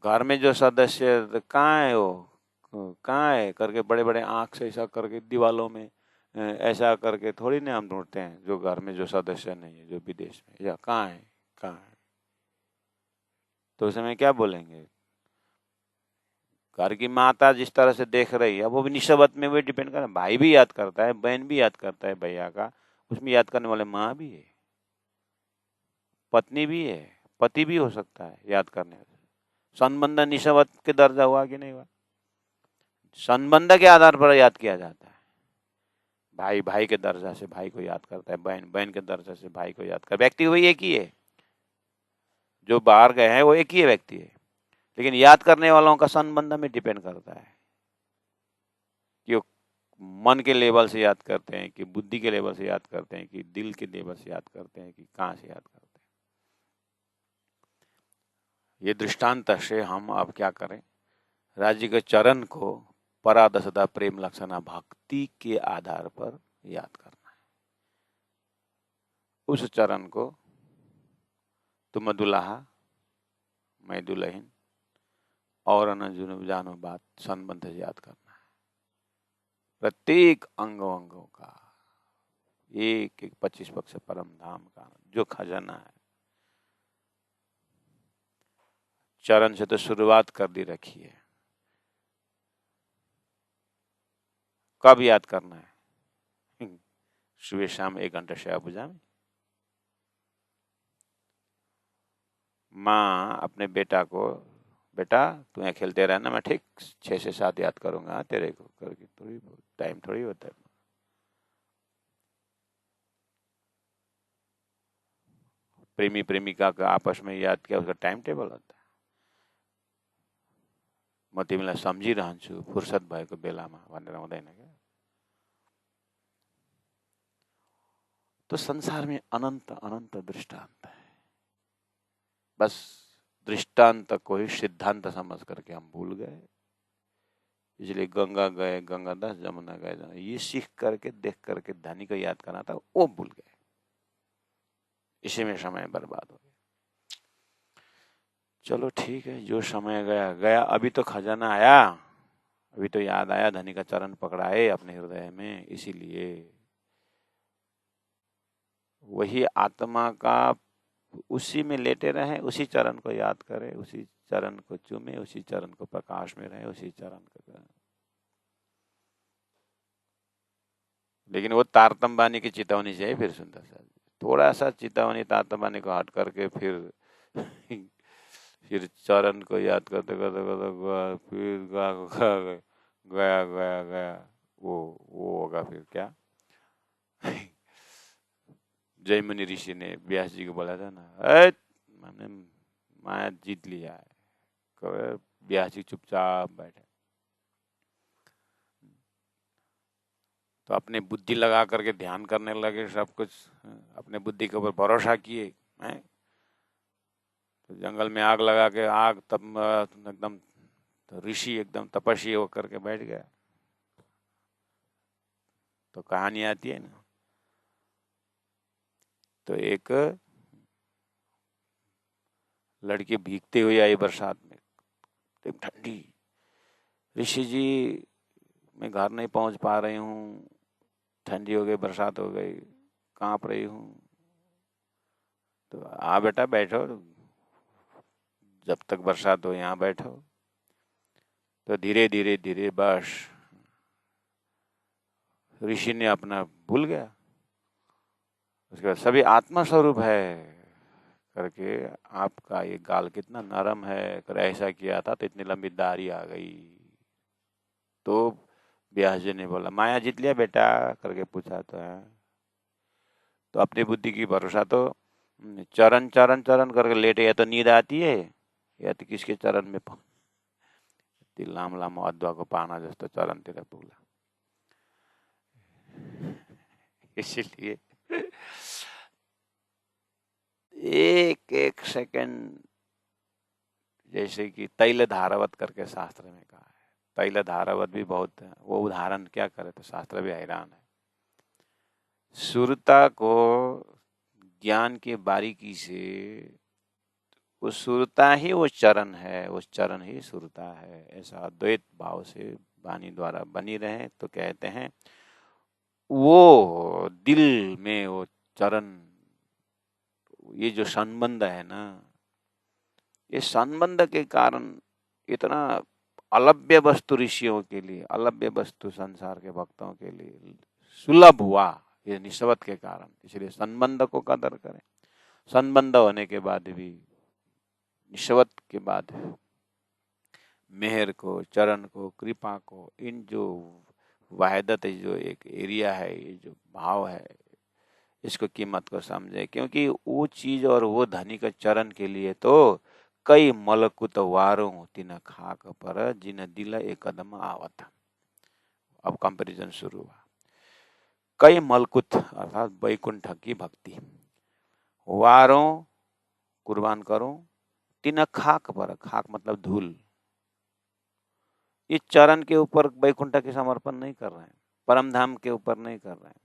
घर में जो सदस्य कहाँ है, वो कहाँ है करके बड़े बड़े आंख से ऐसा करके दीवालों में ऐसा करके थोड़ी ना हम ढूंढते हैं। जो घर में जो सदस्य नहीं है, जो विदेश में, या कहाँ है कहाँ है, तो उस समय क्या बोलेंगे? घर की माता जिस तरह से देख रही है, वो भी निशब्द में भी डिपेंड करता है। भाई भी याद करता है, बहन भी याद करता है भैया का, उसमें याद करने वाले माँ भी है, पत्नी भी है, पति भी हो सकता है याद करने वाले। संबंध निशब्द के दर्जा हुआ कि नहीं हुआ? संबंध के आधार पर याद किया जाता है। भाई भाई के दर्जा से भाई को याद करता है, बहन बहन के दर्जा से भाई को याद कर। व्यक्ति वही एक ही है, जो बाहर गए हैं वो एक ही व्यक्ति है, लेकिन याद करने वालों का संबंध में डिपेंड करता है कि वो मन के लेवल से याद करते हैं, कि बुद्धि के लेवल से याद करते हैं, कि दिल के लेवल से याद करते हैं, कि कहाँ से याद करते हैं। ये दृष्टांत से हम अब क्या करें? राज्य के चरण को परादसदा प्रेम लक्षणा भक्ति के आधार पर याद करना है। उस चरण को तुम दुल्हा मैं दुल्हन और न जानो बात संबंध से याद करना है। प्रत्येक अंगों का एक एक 25 पक्ष परम धाम का जो खजाना है, चरण से तो शुरुआत कर दी रखी है। कब याद करना है? सुबह शाम 1 घंटा सेवा पूजा में। माँ अपने बेटा को, बेटा तू यहाँ खेलते रहना, मैं ठीक 6 से 7 याद करूंगा तेरे को करके। थोड़ी टाइम थोड़ी होता है। प्रेमी प्रेमिका का आपस में याद किया, उसका टाइम टेबल होता है। म तिमीलाई सम्झिरहन्छु फुर्सद भएको बेलामा भनेर हुँदैन क्या? तो संसार में अनंत अनंत दृष्टांत है। बस दृष्टांत को ही सिद्धांत समझ करके हम भूल गए। इसलिए गंगा गए गंगा दास, जमुना गए जमुना, ये सीख करके देख करके धनी को याद करना था, वो भूल गए। इसी में समय बर्बाद हो गया। चलो ठीक है, जो समय गया गया। अभी तो खजाना आया, अभी तो याद आया, धनी का चरण पकड़ाए अपने हृदय में। इसीलिए वही आत्मा का उसी में लेटे रहे, उसी चरण को याद करें, उसी चरण को चूमे, उसी चरण को प्रकाश में रहे, उसी चरण को करें। लेकिन वो तारतम बानी की चेतावनी चाहिए। फिर सुंदर सा थोड़ा सा चेतावनी तारतम बानी को हट करके फिर चरण को याद करते करते करते फिर गया गया गया वो होगा फिर क्या? जयमुनि ऋषि ने व्यास जी को बोला था ना, मैंने माया जीत लिया है। व्यास जी चुपचाप बैठे, तो अपने बुद्धि लगा करके ध्यान करने लगे, सब कुछ अपने बुद्धि के ऊपर भरोसा किए हैं। तो जंगल में आग लगा के, आग तब एकदम ऋषि एकदम तपस्वी होकर के बैठ गया। तो कहानी आती है ना, तो एक लड़की भीगते हुए आई बरसात में, एकदम ठंडी। ऋषि जी मैं घर नहीं पहुंच पा रही हूँ, ठंडी हो गई, बरसात हो गई, कांप रही हूँ। तो आ बेटा बैठो, जब तक बरसात हो यहाँ बैठो। तो धीरे धीरे धीरे बस ऋषि ने अपना भूल गया। उसके बाद सभी आत्मा स्वरूप है करके, आपका ये गाल कितना नरम है, कर ऐसा किया था तो इतनी लंबी दाढ़ी आ गई। तो व्यास जी ने बोला, माया जीत लिया बेटा करके पूछा तो है। तो अपनी बुद्धि की भरोसा तो चरण चरण चरण करके लेटे, या तो नींद आती है या तो किसके चरण में ती लाम लामो अदुवाको पाना जस्तो चरणतिर पुग्ला। इसीलिए एक एक सेकंड, जैसे कि तैल धारावत करके शास्त्र में कहा है, तैल धारावत भी बहुत है, वो उदाहरण क्या करे तो शास्त्र भी हैरान है। सुरता को ज्ञान की बारीकी से, वो सुरता ही वो चरण है, वो चरण ही सुरता है, ऐसा अद्वैत भाव से वाणी द्वारा बनी रहे तो कहते हैं वो दिल में वो चरण, ये जो संबंध है ना, ये संबंध के कारण इतना अलभ्य वस्तु ऋषियों के लिए, अलभ्य वस्तु संसार के भक्तों के लिए सुलभ हुआ, ये निस्बत के कारण। इसलिए संबंध को कदर करें। संबंध होने के बाद भी, निस्बत के बाद मेहर को, चरण को, कृपा को, इन जो वाहिदत जो एक एरिया है, ये जो भाव है, इसको कीमत को समझे। क्योंकि वो चीज और वो धनी का चरण के लिए तो कई मलकुत वारों तिन खाक पर जिन दिल एक कदम आवत। अब कंपैरिजन शुरू हुआ। कई मलकुत अर्थात वैकुंठ की भक्ति, वारों कुर्बान करो, तिन खाक पर, खाक मतलब धूल, इस चरण के ऊपर वैकुंठ के समर्पण नहीं कर रहे हैं, परम धाम के ऊपर नहीं कर रहे हैं।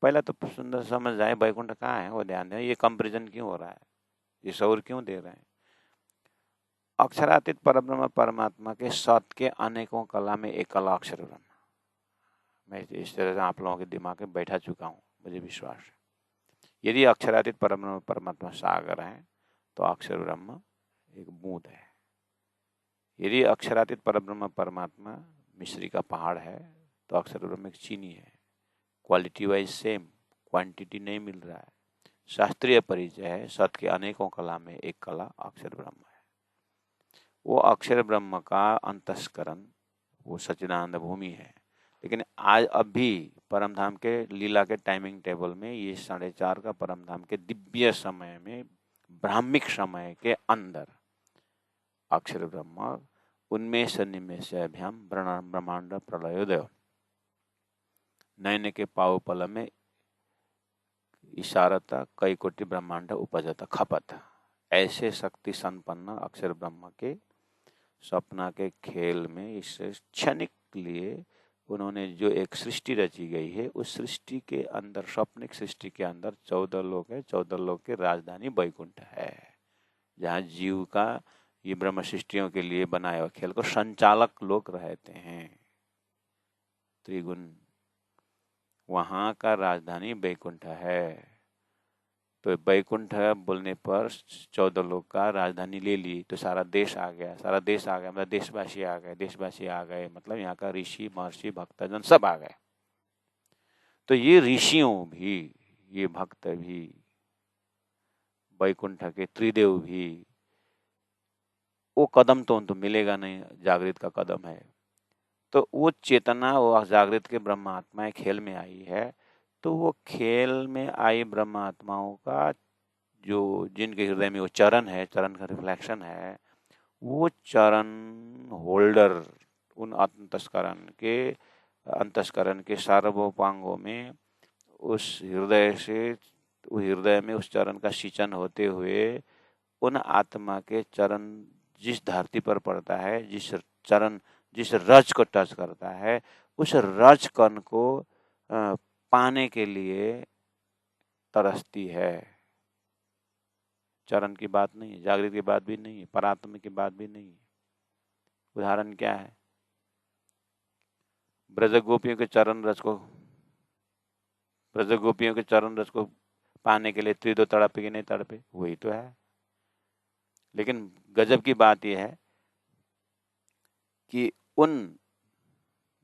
पहले तो सुंदर समझ जाए वैकुंठ कहाँ है, वो ध्यान दें। ये कंपैरिजन क्यों हो रहा है, ये शौर क्यों दे रहे हैं। अक्षरातीत परब्रह्म परमात्मा के सत के अनेकों कला में एक कला अक्षर ब्रह्म। मैं इस तरह से आप लोगों के दिमाग में बैठा चुका हूँ, मुझे विश्वास है। यदि अक्षरातीत परब्रह्म परमात्मा सागर है तो अक्षर ब्रह्म एक बूंद है। यदि अक्षरातीत परब्रह्म परमात्मा मिश्री का पहाड़ है तो अक्षर ब्रह्म एक चीनी है। क्वालिटी वाइज सेम, क्वांटिटी नहीं मिल रहा है। शास्त्रीय परिचय है, सत के अनेकों कला में एक कला अक्षर ब्रह्म है। वो अक्षर ब्रह्म का अंतस्करण वो सच्चिदानंद भूमि है। लेकिन आज अभी परमधाम के लीला के टाइमिंग टेबल में ये 4:30 का परमधाम के दिव्य समय में, ब्राह्मिक समय के अंदर अक्षर ब्रह्म उन्मेष निमेषाभ्याम ब्रह्मांड प्रलयोदय, नयन के पावपल में इशारता कई कोटि ब्रह्मांड उपजता खपत। ऐसे शक्ति संपन्न अक्षर ब्रह्म के सपना के खेल में इस क्षणिक लिए उन्होंने जो एक सृष्टि रची गई है, उस सृष्टि के अंदर, स्वप्निक सृष्टि के अंदर 14 लोक है। 14 लोक की राजधानी वैकुंठ है, जहाँ जीव का ये ब्रह्म सृष्टियों के लिए बनाए हुए खेल को संचालक लोग रहते हैं, त्रिगुण। वहाँ का राजधानी वैकुंठ है। तो वैकुंठ बोलने पर 14 लोग का राजधानी ले ली तो सारा देश आ गया। सारा देश आ गया मतलब देशवासी आ गए। देशवासी आ गए मतलब यहाँ का ऋषि महर्षि भक्तजन सब आ गए। तो ये ऋषियों भी, ये भक्त भी, वैकुंठ के त्रिदेव भी, वो कदम तो उनको मिलेगा नहीं, जागृत का कदम है। तो वो चेतना, वो जागृत के ब्रह्म आत्माएं खेल में आई है। तो वो खेल में आई ब्रह्म आत्माओं का जो, जिनके हृदय में वो चरण है, चरण का रिफ्लेक्शन है, वो चरण होल्डर उन अंतस्करण के सार्वभौमांगों में उस हृदय से, हृदय में उस चरण का सिंचन होते हुए उन आत्मा के चरण जिस धरती पर पड़ता है, जिस चरण, जिस रज को टच करता है, उस रज कण को पाने के लिए तरसती है। चरण की बात नहीं है, जागृत की बात भी नहीं है, परात्म की बात भी नहीं है। उदाहरण क्या है, ब्रज गोपियों के चरण रस को पाने के लिए त्रिदो तड़पे कि नहीं तड़पे, वही तो है। लेकिन गजब की बात यह है कि उन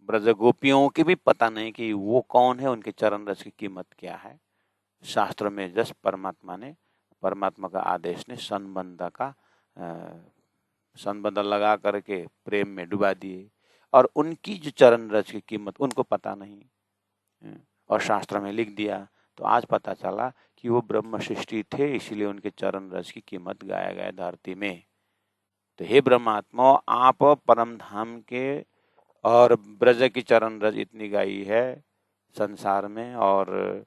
ब्रज गोपियों के भी पता नहीं कि वो कौन है, उनके चरण रस की कीमत क्या है। शास्त्र में जस परमात्मा का आदेश ने संबंध लगा करके प्रेम में डुबा दिए, और उनकी जो चरण रज की कीमत उनको पता नहीं, और शास्त्र में लिख दिया। तो आज पता चला कि वो ब्रह्म सृष्टि थे, इसीलिए उनके चरण रज की कीमत गाया गया धरती में। तो हे ब्रह्मात्मा, आप परम धाम के और ब्रज की चरण रज इतनी गाई है संसार में, और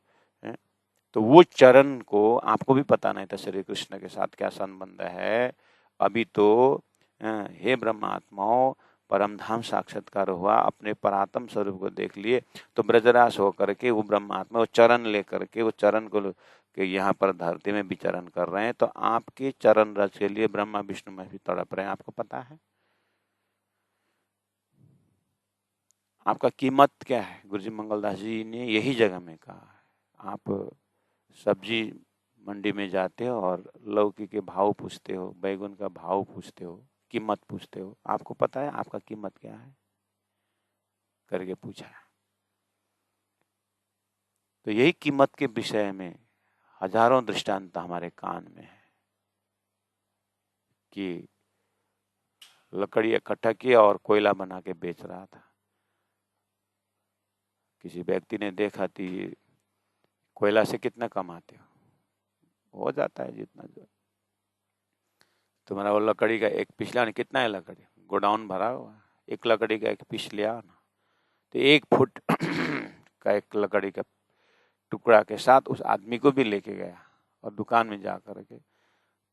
तो वो चरण को आपको भी पता नहीं था श्री कृष्ण के साथ क्या संबंध है। अभी तो हे ब्रह्मात्माओं, परम धाम साक्षात्कार हुआ, अपने परात्म स्वरूप को देख लिए, तो ब्रजराज होकर के वो ब्रह्मात्मा वो चरण लेकर के वो चरण को के यहाँ पर धरती में विचरण कर रहे हैं। तो आपके चरण रज के लिए ब्रह्मा विष्णु में भी तड़प रहे हैं, आपको पता है? आपका कीमत क्या है? गुरुजी मंगलदास जी ने यही जगह में कहा है। आप सब्जी मंडी में जाते हो और लौकी के भाव पूछते हो, बैगन का भाव पूछते हो, कीमत पूछते हो, आपको पता है आपका कीमत क्या है करके पूछा। तो यही कीमत के विषय में हजारों दृष्टांत हमारे कान में है कि लकड़ी इकट्ठा किया और कोयला बना के बेच रहा था। किसी व्यक्ति ने देखा कि कोयला से कितना कमाते हो जाता है जितना जो तुम्हारा वो लकड़ी का एक पीस लिया, कितना है लकड़ी, गोडाउन भरा हुआ, एक लकड़ी का एक पीस लिया ना, तो 1 फुट का एक लकड़ी का टुकड़ा के साथ उस आदमी को भी लेके गया और दुकान में जा कर के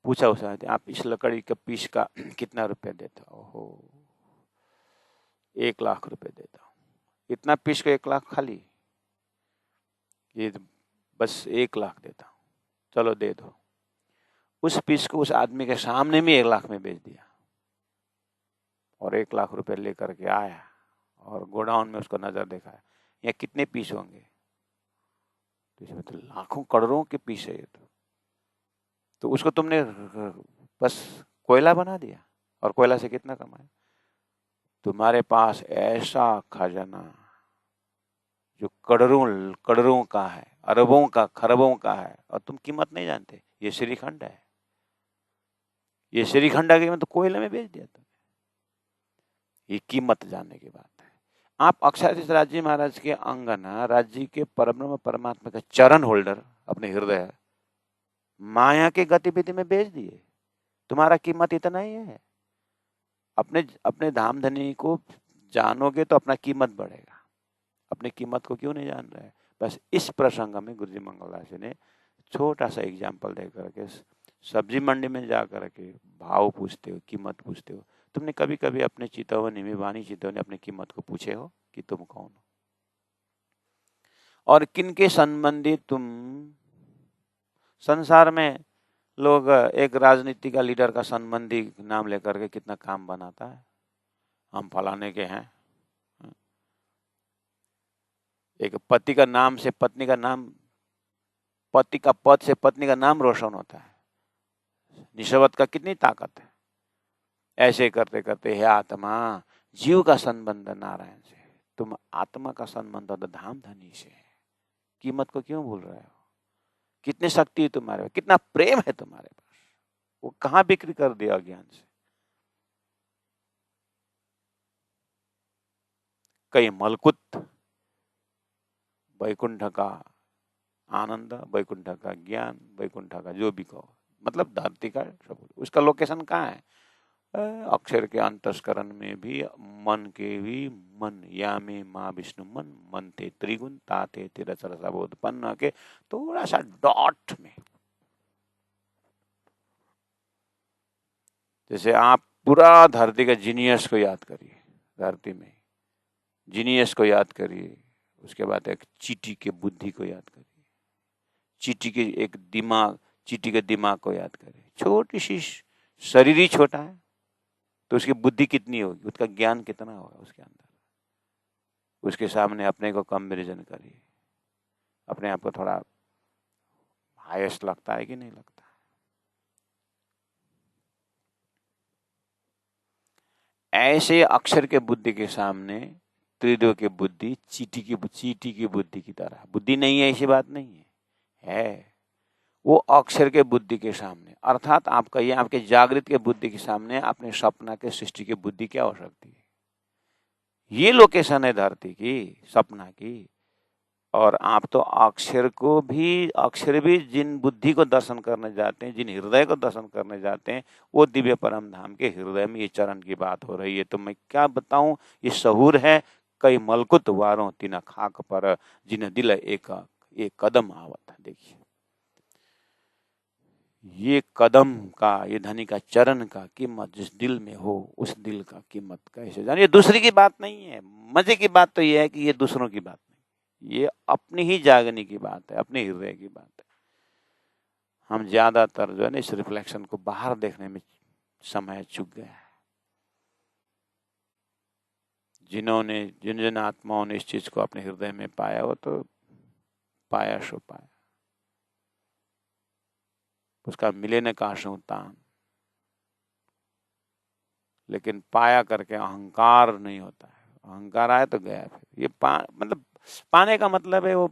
पूछा उसने, आप इस लकड़ी के पीस का कितना रुपया देते हो? ओहो, 1 लाख रुपए देता हूँ। इतना पीस को 1 लाख खाली? ये बस 1 लाख देता हूँ, चलो दे दो। उस पीस को उस आदमी के सामने में 1 लाख में बेच दिया और 1 लाख रुपए लेकर के आया और गोडाउन में उसको नजर दिखाया, यहाँ कितने पीस होंगे? तो इसमें तो लाखों करोड़ों के पीस है ये तो उसको तुमने बस कोयला बना दिया और कोयला से कितना कमाया? तुम्हारे पास ऐसा खजाना जो करोड़ों करोड़ों का है, अरबों का खरबों का है, और तुम कीमत नहीं जानते। ये श्रीखंड है, ये श्रीखंड की कीमत तो कोयले में बेच दिया तुमने। ये कीमत जानने की बात है। आप अक्षराधीश राज्य महाराज के अंगना राज्य के परब्रह्म परमात्मा का चरण होल्डर अपने हृदय माया के गतिविधि में बेच दिए। तुम्हारा कीमत इतना ही है। अपने अपने धाम धनी को जानोगे तो अपना कीमत बढ़ेगा। अपनी कीमत को क्यों नहीं जान रहे? बस इस प्रसंग में गुरुजी मंगलदास जी ने छोटा सा एग्जाम्पल दे करके, सब्जी मंडी में जा करके भाव पूछते हो, कीमत पूछते हो। तुमने कभी कभी अपने चितौनी में, वाणी चितौनी, अपनी कीमत को पूछे हो कि तुम कौन हो और किनके संबंधी तुम? संसार में लोग एक राजनीति का लीडर का संबंधी नाम लेकर के कितना काम बनाता है, हम फलाने के हैं। एक पति का नाम से पत्नी का नाम, पति का पद से पत्नी का नाम रोशन होता है। निस्बत का कितनी ताकत है। ऐसे करते करते हे आत्मा, जीव का संबंध नारायण से, तुम आत्मा का संबंध तो धाम धनी से है। कीमत को क्यों भूल रहे हो? कितनी शक्ति है तुम्हारे पास, कितना प्रेम है तुम्हारे पास, वो कहाँ बिक्री कर दिया अज्ञान से। कहीं मलकुत, वैकुंठ का आनंद, वैकुंठ का ज्ञान, वैकुंठ का जो भी कहो, मतलब धरती का सब, उसका लोकेशन कहाँ है? अक्षर के अंतस्करण में भी, मन के भी मन, या में माँ विष्णु मन, मन थे त्रिगुण, ताते तिरचर सबोत्पन्न के थोड़ा सा डॉट में। जैसे आप पूरा धरती का जीनियस को याद करिए, धरती में जीनियस को याद करिए, उसके बाद एक चींटी के बुद्धि को याद करिए, चींटी के एक दिमाग, चींटी के दिमाग को याद करिए। छोटी सी शरीर ही छोटा है तो उसकी बुद्धि कितनी होगी, उसका ज्ञान कितना होगा उसके अंदर। उसके सामने अपने को कंपैरिजन करिए, अपने आप को थोड़ा हाईएस्ट लगता है कि नहीं लगता? ऐसे अक्षर के बुद्धि के सामने त्रिदेव के बुद्धि चींटी की बुद्धि की तरह। बुद्धि नहीं है ऐसी बात नहीं है, वो अक्षर के बुद्धि के सामने, अर्थात आपका ये आपके जागृत के बुद्धि के सामने अपने सपना के सृष्टि की बुद्धि क्या हो सकती है? ये लोकेशन है धरती की, सपना की, और आप तो अक्षर भी जिन बुद्धि को दर्शन करने जाते हैं, जिन हृदय को दर्शन करने जाते हैं, वो दिव्य परम धाम के हृदय में ये चरण की बात हो रही है। तो मैं क्या बताऊं, ये सहूर है कई मलकुत वारों तीन खाक पर, जिन दिल एक कदम आवत है। देखिए ये कदम का, ये धनी का चरण का कीमत जिस दिल में हो, उस दिल का कीमत कैसे जाने। ये दूसरी की बात नहीं है, मजे की बात तो ये है कि ये दूसरों की बात नहीं, ये अपनी ही जागने की बात है, अपने हृदय की बात है। हम ज्यादातर जो है ना इस रिफ्लेक्शन को बाहर देखने में समय चूक गया है। जिन जिन आत्माओं ने इस चीज को अपने हृदय में पाया, वो तो पाया सो पाया, उसका मिले न काशों तान। लेकिन पाया करके अहंकार नहीं होता है, अहंकार आए तो गया। फिर ये मतलब पाने का मतलब है वो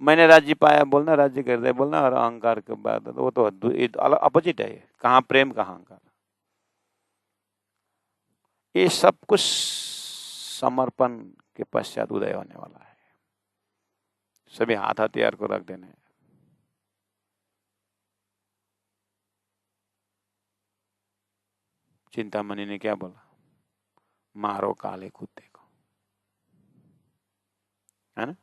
मैंने राज्य पाया बोलना, राज्य हृदय बोलना, और अहंकार के बाद वो तो अपोजिट है। कहाँ प्रेम कहाँ अहंकार। ये सब कुछ समर्पण के पश्चात उदय होने वाला है। सभी हाथ हथियार को रख देने। चिंतामणि ने क्या बोला, मारो काले कुत्ते को, है ना।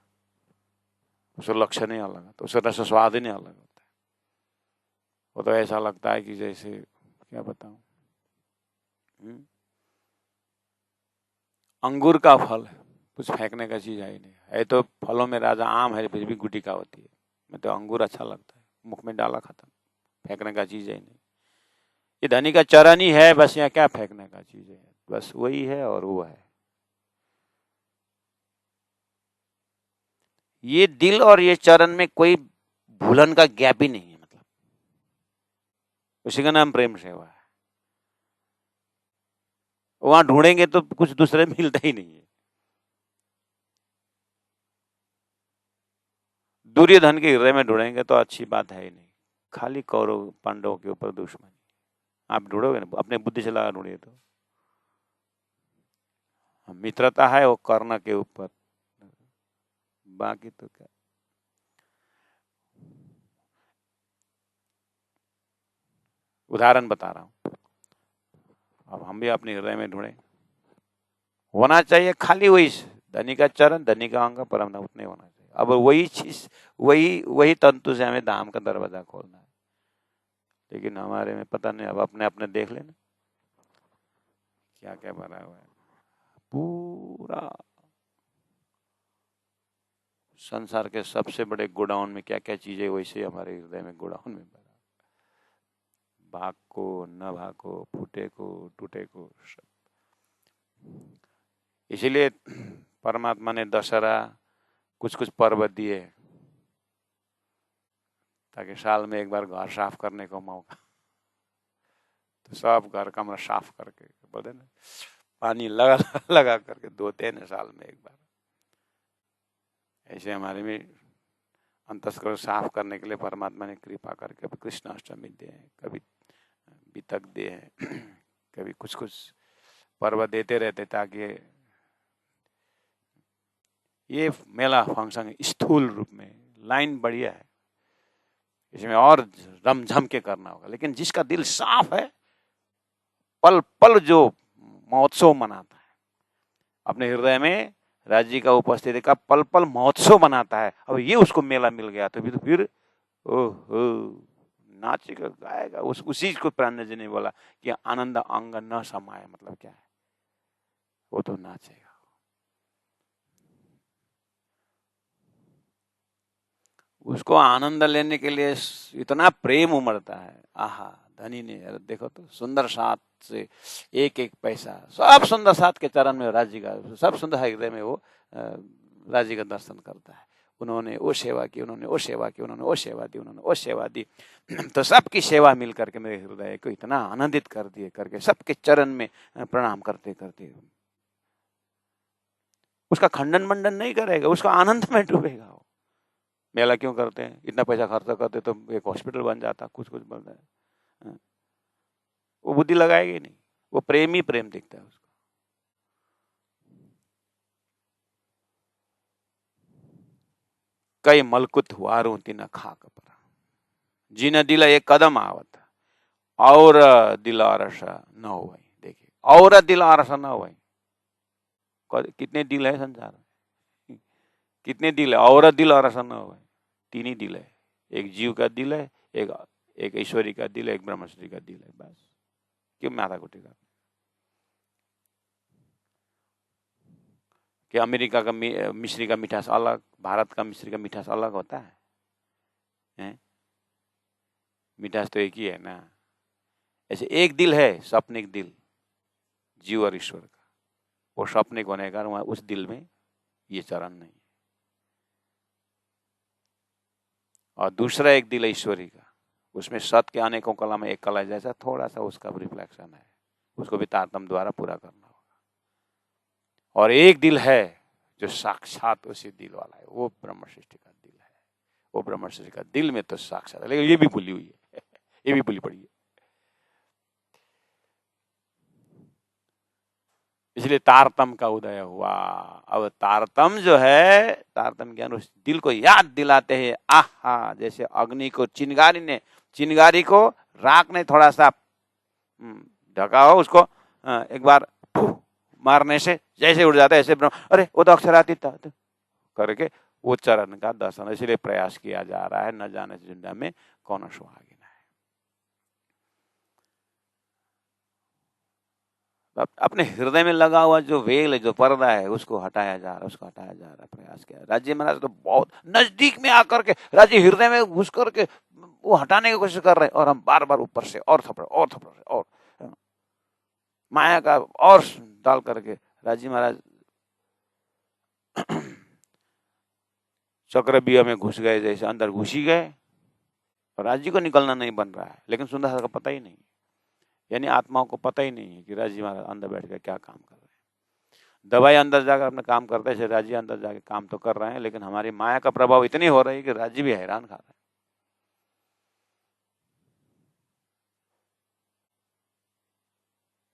उसका लक्ष्य नहीं अलग, तो उसका रस स्वाद ही नहीं अलग होता है। वो तो ऐसा लगता है कि जैसे क्या बताऊं, अंगूर का फल है, कुछ फेंकने का चीज है ही नहीं है। तो फलों में राजा आम है, फिर भी गुटी का होती है। मैं तो अंगूर अच्छा लगता है, मुख में डाला खत्म, फेंकने का चीज है ही नहीं। ये धनी का चरण ही है बस, यहाँ क्या फेंकने का चीज है, बस वही है और वो है। ये दिल और ये चरण में कोई भूलन का गैप ही नहीं है, मतलब उसी का नाम प्रेम सेवा है। वहां ढूंढेंगे तो कुछ दूसरे मिलता ही नहीं है। दुर्योधन के हृदय में ढूंढेंगे तो अच्छी बात है ही नहीं, खाली कौरव पांडवों के ऊपर दुश्मनी। आप ढूंढोगे ना, अपने बुद्धि से लगा ढूंढिए तो मित्रता है वो कर्ण के ऊपर, बाकी तो क्या। उदाहरण बता रहा हूं, अब हम भी अपने हृदय में ढूंढे, होना चाहिए खाली वही धनी का चरण, धनी का अंग, परम उतने होना चाहिए। अब वही चीज, वही वही तंतु से हमें धाम का दरवाजा खोलना है। लेकिन हमारे में पता नहीं, अब अपने अपने देख लेना क्या क्या भरा हुआ है। पूरा संसार के सबसे बड़े गोडाउन में क्या क्या चीजें, वैसे हमारे हृदय में गोडाउन में भरा, भाग को न भागो, फूटे को टूटे को सब। इसीलिए परमात्मा ने दशहरा कुछ कुछ पर्व दिए, ताकि साल में एक बार घर साफ करने को मौका। तो सब घर कमरा साफ करके बोलते ना, पानी लगा लगा करके धोते हैं साल में एक बार। ऐसे हमारे में अंतस्करण साफ करने के लिए परमात्मा ने कृपा करके कभी कृष्णाष्टमी दे, कभी वितक दे, कभी कुछ कुछ पर्व देते रहते, ताकि ये मेला फंक्शन स्थूल रूप में लाइन बढ़िया है, इसमें और रमझम के करना होगा। लेकिन जिसका दिल साफ है, पल पल जो महोत्सव मनाता है अपने हृदय में, राज्य का उपस्थिति का पल पल महोत्सव मनाता है। अब ये उसको मेला मिल गया तो फिर ओहो नाचेगा गाएगा। उसी को प्राण जी ने बोला कि आनंद अंग न समाये, मतलब क्या है, वो तो नाचेगा। उसको आनंद लेने के लिए इतना प्रेम उमड़ता है। आहा, धनी ने देखो तो सुंदर साथ से एक एक पैसा, सब सुंदर साथ के चरण में राज्य का, सब सुंदर हृदय में वो राज्य का दर्शन करता है। उन्होंने वो सेवा की, उन्होंने वो सेवा की, उन्होंने वो सेवा दी, उन्होंने वो सेवा दी। तो सबकी सेवा मिल करके मेरे हृदय को इतना आनंदित कर दिए, करके सबके चरण में प्रणाम करते करते उसका खंडन मंडन नहीं करेगा, उसका आनंद में डूबेगा। वो मेला क्यों करते हैं, इतना पैसा खर्च करते तो एक हॉस्पिटल बन जाता, कुछ कुछ बन जाए। वो बुद्धि लगाएगी नहीं, वो प्रेम ही प्रेम दिखता है उसको। कई मलकुत वारू तिन खाक पर जिन दिल एक कदम आवत और दिल अरस न हो। देखिए, और दिल अरस न हो। कितने दिल है संसार में? कितने दिल है? और दिल अरस न हो। तीन ही दिल है, एक जीव का दिल है, एक ईश्वरी का दिल है, एक ब्रह्मश्री का दिल है। बस क्यों माथा कुटेगा? कि अमेरिका का मिश्री का मिठास अलग, भारत का मिश्री का मिठास अलग होता है? मिठास तो एक ही है ना। ऐसे एक दिल है, सपनिक दिल, जीव और ईश्वर का। वो सपनिक होने का कारण उस दिल में ये चरण नहीं है। और दूसरा एक दिल है ईश्वरी का, उसमें सत के अनेकों कला में एक कला जैसा थोड़ा सा उसका रिफ्लेक्शन है, उसको भी तारतम्य द्वारा पूरा करना होगा। और एक दिल है जो साक्षात उसी दिल वाला है, वो ब्रह्म सृष्टि का दिल है। वो ब्रह्म सृष्टि का दिल में तो साक्षात है, लेकिन ये भी भूली हुई है, ये भी भूली पड़ी है। इसलिए तारतम का उदय हुआ। अब तारतम जो है, तारतम ज्ञान उस दिल को याद दिलाते हैं। आहा, जैसे अग्नि को चिंगारी को राख ने थोड़ा सा ढका हो, उसको एक बार मारने से जैसे उड़ जाता है, ऐसे अरे वो तो अक्षरातीत था करके वो चरण का दर्शन, इसलिए प्रयास किया जा रहा है। न जाने से दुनिया में कौन सुहागिन है। अपने हृदय में लगा हुआ जो वेल है, जो पर्दा है, उसको हटाया जा रहा है, उसको हटाया जा रहा है, प्रयास किया। राज्य महाराज तो बहुत नजदीक में आकर के, राज्य हृदय में घुस करके वो हटाने की कोशिश कर रहे हैं, और हम बार बार ऊपर से और थपड़ और माया का और डाल करके राज्य महाराज चक्रव्यूह में घुस गए, जैसे अंदर घुस ही गए, और राज्य को निकलना नहीं बन रहा है। लेकिन सुंदर का पता ही नहीं, यानी आत्माओं को पता ही नहीं है कि राज्य महाराज अंदर बैठ कर क्या काम कर रहे हैं। दवाई अंदर जाकर अपना काम करते हैं, राज्य अंदर जाकर काम तो कर रहे हैं, लेकिन हमारी माया का प्रभाव इतनी हो रही है कि राज्य भी हैरान खा रहा है।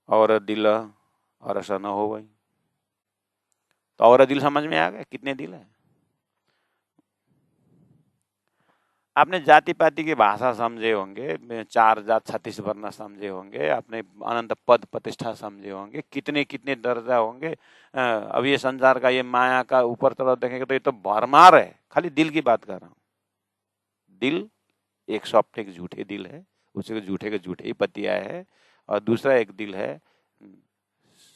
और दिल और ऐसा न हो गई तो और दिल समझ में आ गया कितने दिल है। आपने जाति पाति की भाषा समझे होंगे, 4 जात 36 वर्ण समझे होंगे, आपने अनंत पद प्रतिष्ठा समझे होंगे, कितने कितने दर्जा होंगे। अब ये संसार का, ये माया का ऊपर तरफ देखेंगे तो ये तो भरमार है। खाली दिल की बात कर रहा हूँ। दिल एक सॉफ्ट एक झूठे दिल है, उसे झूठे के झूठे ही पतिया है। और दूसरा एक दिल है,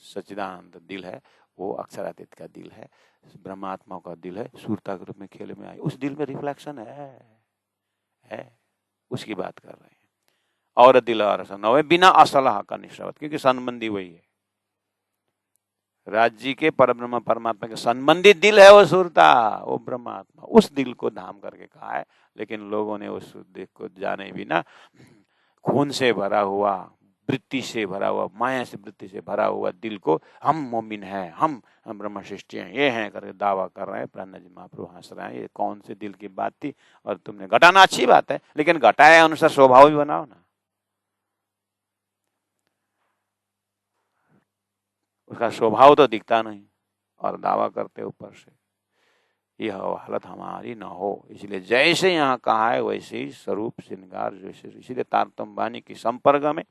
सच्चिदानंद दिल है, वो अक्षरातीत का दिल है, ब्रह्मात्मा का दिल है, सूरता के रूप में खेल में आई। उस दिल में रिफ्लेक्शन है, उसकी बात कर रहे हैं। और दिल और नवे बिना असलह का निश्चवत, क्योंकि संबंधी वही है। राज्य के परब्रह्म परमात्मा के संबंधित दिल है वो सूरता, वो ब्रह्मात्मा। उस दिल को धाम करके कहा है, लेकिन लोगों ने उस दिल को जाने बिना खून से भरा हुआ, वृत्ति से भरा हुआ, माया से वृत्ति से भरा हुआ दिल को हम मोमिन हैं, हम ब्रह्म सृष्टि हैं, ये हैं करके दावा कर रहे हैं। प्राणनाथ जी महाप्रभु हंस रहे हैं, ये कौन से दिल की बात थी। और तुमने घटाना अच्छी बात है, लेकिन घटाए अनुसार स्वभाव भी बनाओ ना। उसका स्वभाव तो दिखता नहीं और दावा करते ऊपर से, यह हालत हमारी न हो। इसलिए जैसे यहाँ कहा है वैसे ही स्वरूप श्रृंगार जैसे, इसीलिए तारतम वाणी की संपर्क में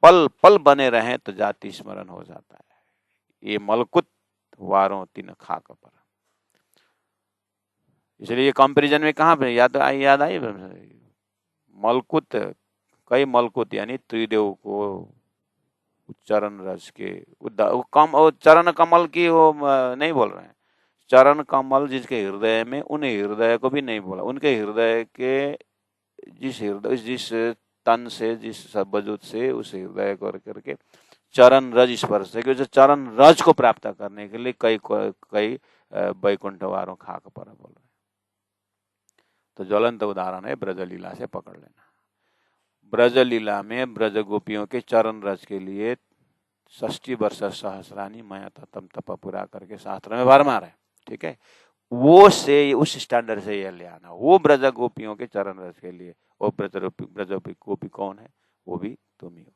पल पल बने रहे तो जाति स्मरण हो जाता है। ये मलकुत वारों तीन खाक पर, इसलिए ये कंपैरिजन में कहाँ पे याद आई मलकुत, कई मलकुत यानी त्रिदेव को चरण रस के चरण कमल की वो नहीं बोल रहे हैं। चरण कमल जिसके हृदय में, उन हृदय को भी नहीं बोला, उनके हृदय के जिस तन से, जिस वजूद से उस हृदय को करके चरण रज स्पर्श है, कि चरण रज को प्राप्त करने के लिए कई वैकुंठ वारों खाक पर बोल रहे हैं। तो ज्वलंत उदाहरण है ब्रज लीला से पकड़ लेना। ब्रज लीला में ब्रज गोपियों के चरण रज के लिए 60 वर्ष सहस्रानी मया तम तप पूरा करके शास्त्र में भरमार है। ठीक है, वो से उस स्टैंडर्ड से ये ले आना, वो ब्रज गोपियों के चरण रज के लिए। वो ब्रज गोपी कौन है? वो भी तुम ही हो,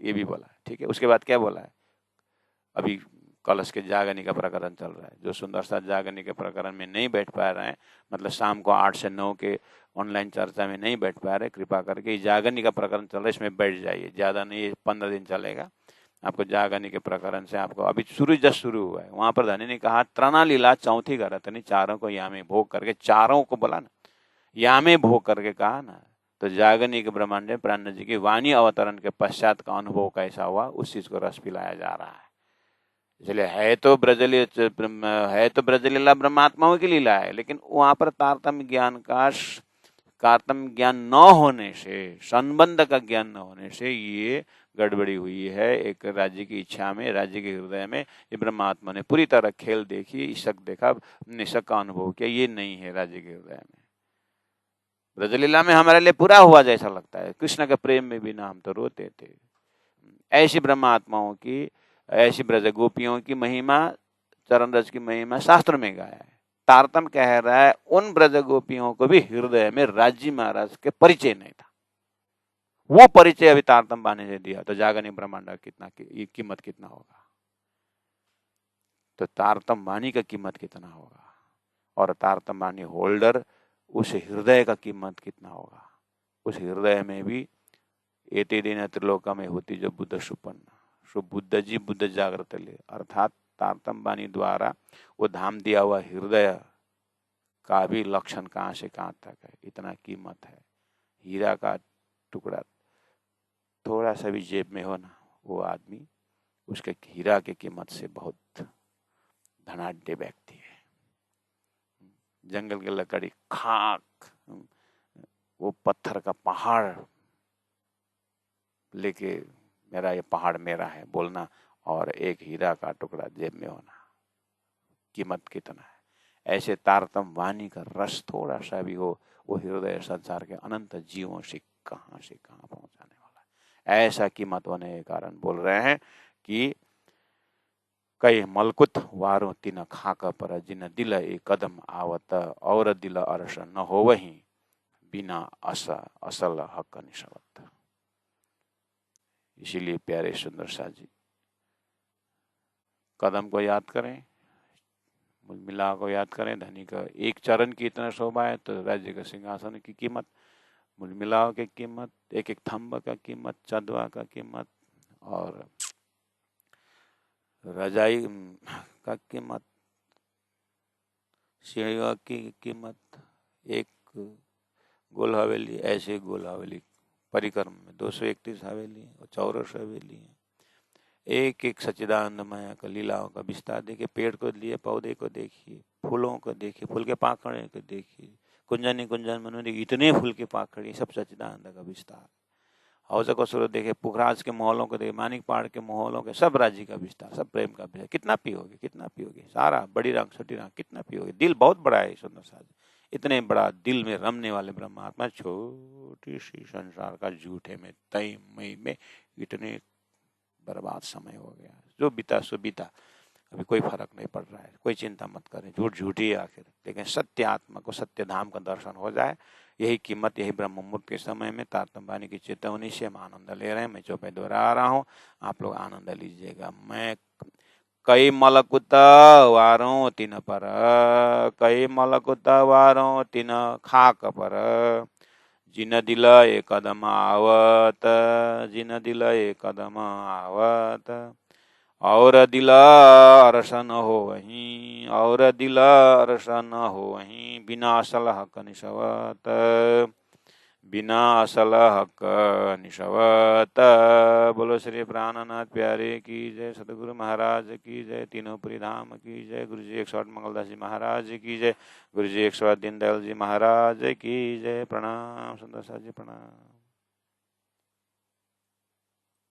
ये भी बोला है। ठीक है, उसके बाद क्या बोला है? अभी कलश के जागनी का प्रकरण चल रहा है। जो सुंदर सा जागनी के प्रकरण में नहीं बैठ पा रहे हैं, मतलब शाम को 8 से 9 के ऑनलाइन चर्चा में नहीं बैठ पा रहे, कृपा करके जागनी का प्रकरण चल रहा है, इसमें बैठ जाइए। ज़्यादा नहीं, 15 दिन चलेगा। आपको जागनी के प्रकरण से आपको अभी जस्ट शुरू हुआ है। वहां पर धनी ने कहा त्रना लीला चौथी करतनी, चारों को यामे भोग करके, चारों को बोला ना, यामे भोग करके कहा ना। तो जागनी के ब्रह्मांड में प्राण जी की वाणी अवतरण के पश्चात का अनुभव कैसा हुआ, उस चीज को रस पिलाया जा रहा है। इसलिए है तो ब्रजलीला ब्रह्मात्माओं की लीला है, लेकिन वहां पर तारतम्य ज्ञान न होने से, संबंध का ज्ञान न होने से ये गड़बड़ी हुई है। एक राज्य की इच्छा में, राज्य के हृदय में ये ब्रह्मात्मा ने पूरी तरह खेल देखी, ईशक देखा, निशक का अनुभव किया। ये नहीं है राज्य के हृदय में। ब्रजलीला में हमारे लिए पूरा हुआ जैसा लगता है, कृष्ण के प्रेम में भी ना हम तो रोते थे। ऐसी ब्रह्मात्माओं की, ऐसी ब्रज गोपियों की महिमा, चरण रज की महिमा शास्त्र में गाया है। तारतम कह रहा है उन ब्रज गोपियों को भी हृदय में राज्य महाराज के परिचय नहीं था। वो परिचय अभी तारतम बानी ने दिया, तो जागनी ब्रह्मांड कितना की कीमत कितना होगा, तो तारतम वाणी का कीमत कितना होगा, और तारतम वाणी होल्डर उस हृदय का कीमत कितना होगा। उस हृदय में भी एते दिन त्रिलोका में होती जो बुद्ध सुपन्न, सो बुद्ध जी बुद्ध जागृत ले, अर्थात तारतम वाणी द्वारा वो धाम दिया हुआ हृदय का भी लक्षण कहाँ से कहाँ तक है, इतना कीमत है। हीरा का टुकड़ा थोड़ा सा भी जेब में हो ना, वो आदमी उसके हीरा की कीमत से बहुत धनाढ्य व्यक्ति है। जंगल की लकड़ी, खाक, वो पत्थर का पहाड़ लेके मेरा ये पहाड़ मेरा है बोलना, और एक हीरा का टुकड़ा जेब में होना, कीमत कितना है। ऐसे तारतम वाणी का रस थोड़ा सा भी हो, वो हृदय संसार के अनंत जीवों से कहां पहुंचाने वाला है। ऐसा कीमत होने के कारण बोल रहे हैं कि कई मलकुत वारो तिन खाक पर, जिन दिल एक कदम आवत, और दिल अरस न हो वही, बिना असल हक निशवत। इसीलिए प्यारे सुंदर सा जी, कदम को याद करें, मिला को याद करें। धनी का एक चरण की इतना शोभा है, तो राज्य का सिंहासन की कीमत, मिलाव की कीमत, एक एक थंब का कीमत, चंदवा का कीमत, और रजाई का कीमत, सीढ़ियों की कीमत, एक गोल हवेली, ऐसे गोल हवेली परिक्रम में 231 हवेली और 84 हवेली है। एक एक सच्चिदानंद माया का लीलाओं का विस्तार देखिए। पेड़ को लिए, पौधे को देखिए, फूलों को देखिए, फूल के पाखड़े को देखिए, कुंजन कुंजन मनोरी, इतने फूल के पाखड़े, सब सच्चिदानंद का विस्तार। हौज को सूरत देखे, पुखराज के मोहलों को देखे, मानिक पहाड़ के मोहलों के, सब राज्य का विस्तार, सब प्रेम का विस्तार। कितना पियोगे, कितना पियोगे, सारा बड़ी रंग छोटी रंग कितना पियोगे। दिल बहुत बड़ा है सुंदर सा, इतने बड़ा दिल में रमने वाले ब्रह्मात्मा छोटी सी संसार का झूठे में तय मई में इतने बर्बाद समय हो गया। जो बीता सो बीता, अभी कोई फर्क नहीं पड़ रहा है, कोई चिंता मत करें। झूठ झूठी है आखिर, लेकिन सत्य आत्मा को, सत्य धाम का दर्शन हो जाए, यही कीमत, यही ब्रह्म मुहूर्त के समय में तारतम वाणी की चेतावनी से हम आनंद ले रहे हैं। मैं चौपाई दोहरा रहा हूँ, आप लोग आनंद लीजिएगा। मैं कई मलकुत वारों तिन पर, कई मलकुत वारों तिन खाक पर, जिन दिल एक कदम आवत, जिन दिल एक कदम आवत, और दिल अरसन हो वहीं, और दिल अरसन हो वहीं, बिना असल हक निशवत, बिना असल हक निशवत। बोलो श्री प्राणनाथ प्यारे की जय, सतगुरु महाराज की जय, तीनों पुरी धाम की जय, गुरु जी 108 मंगलदास जी महाराज जी जय, गुरु जी 108 दीनदयाल जी महाराज की जय। प्रणाम सुंदर सा जी, प्रणाम।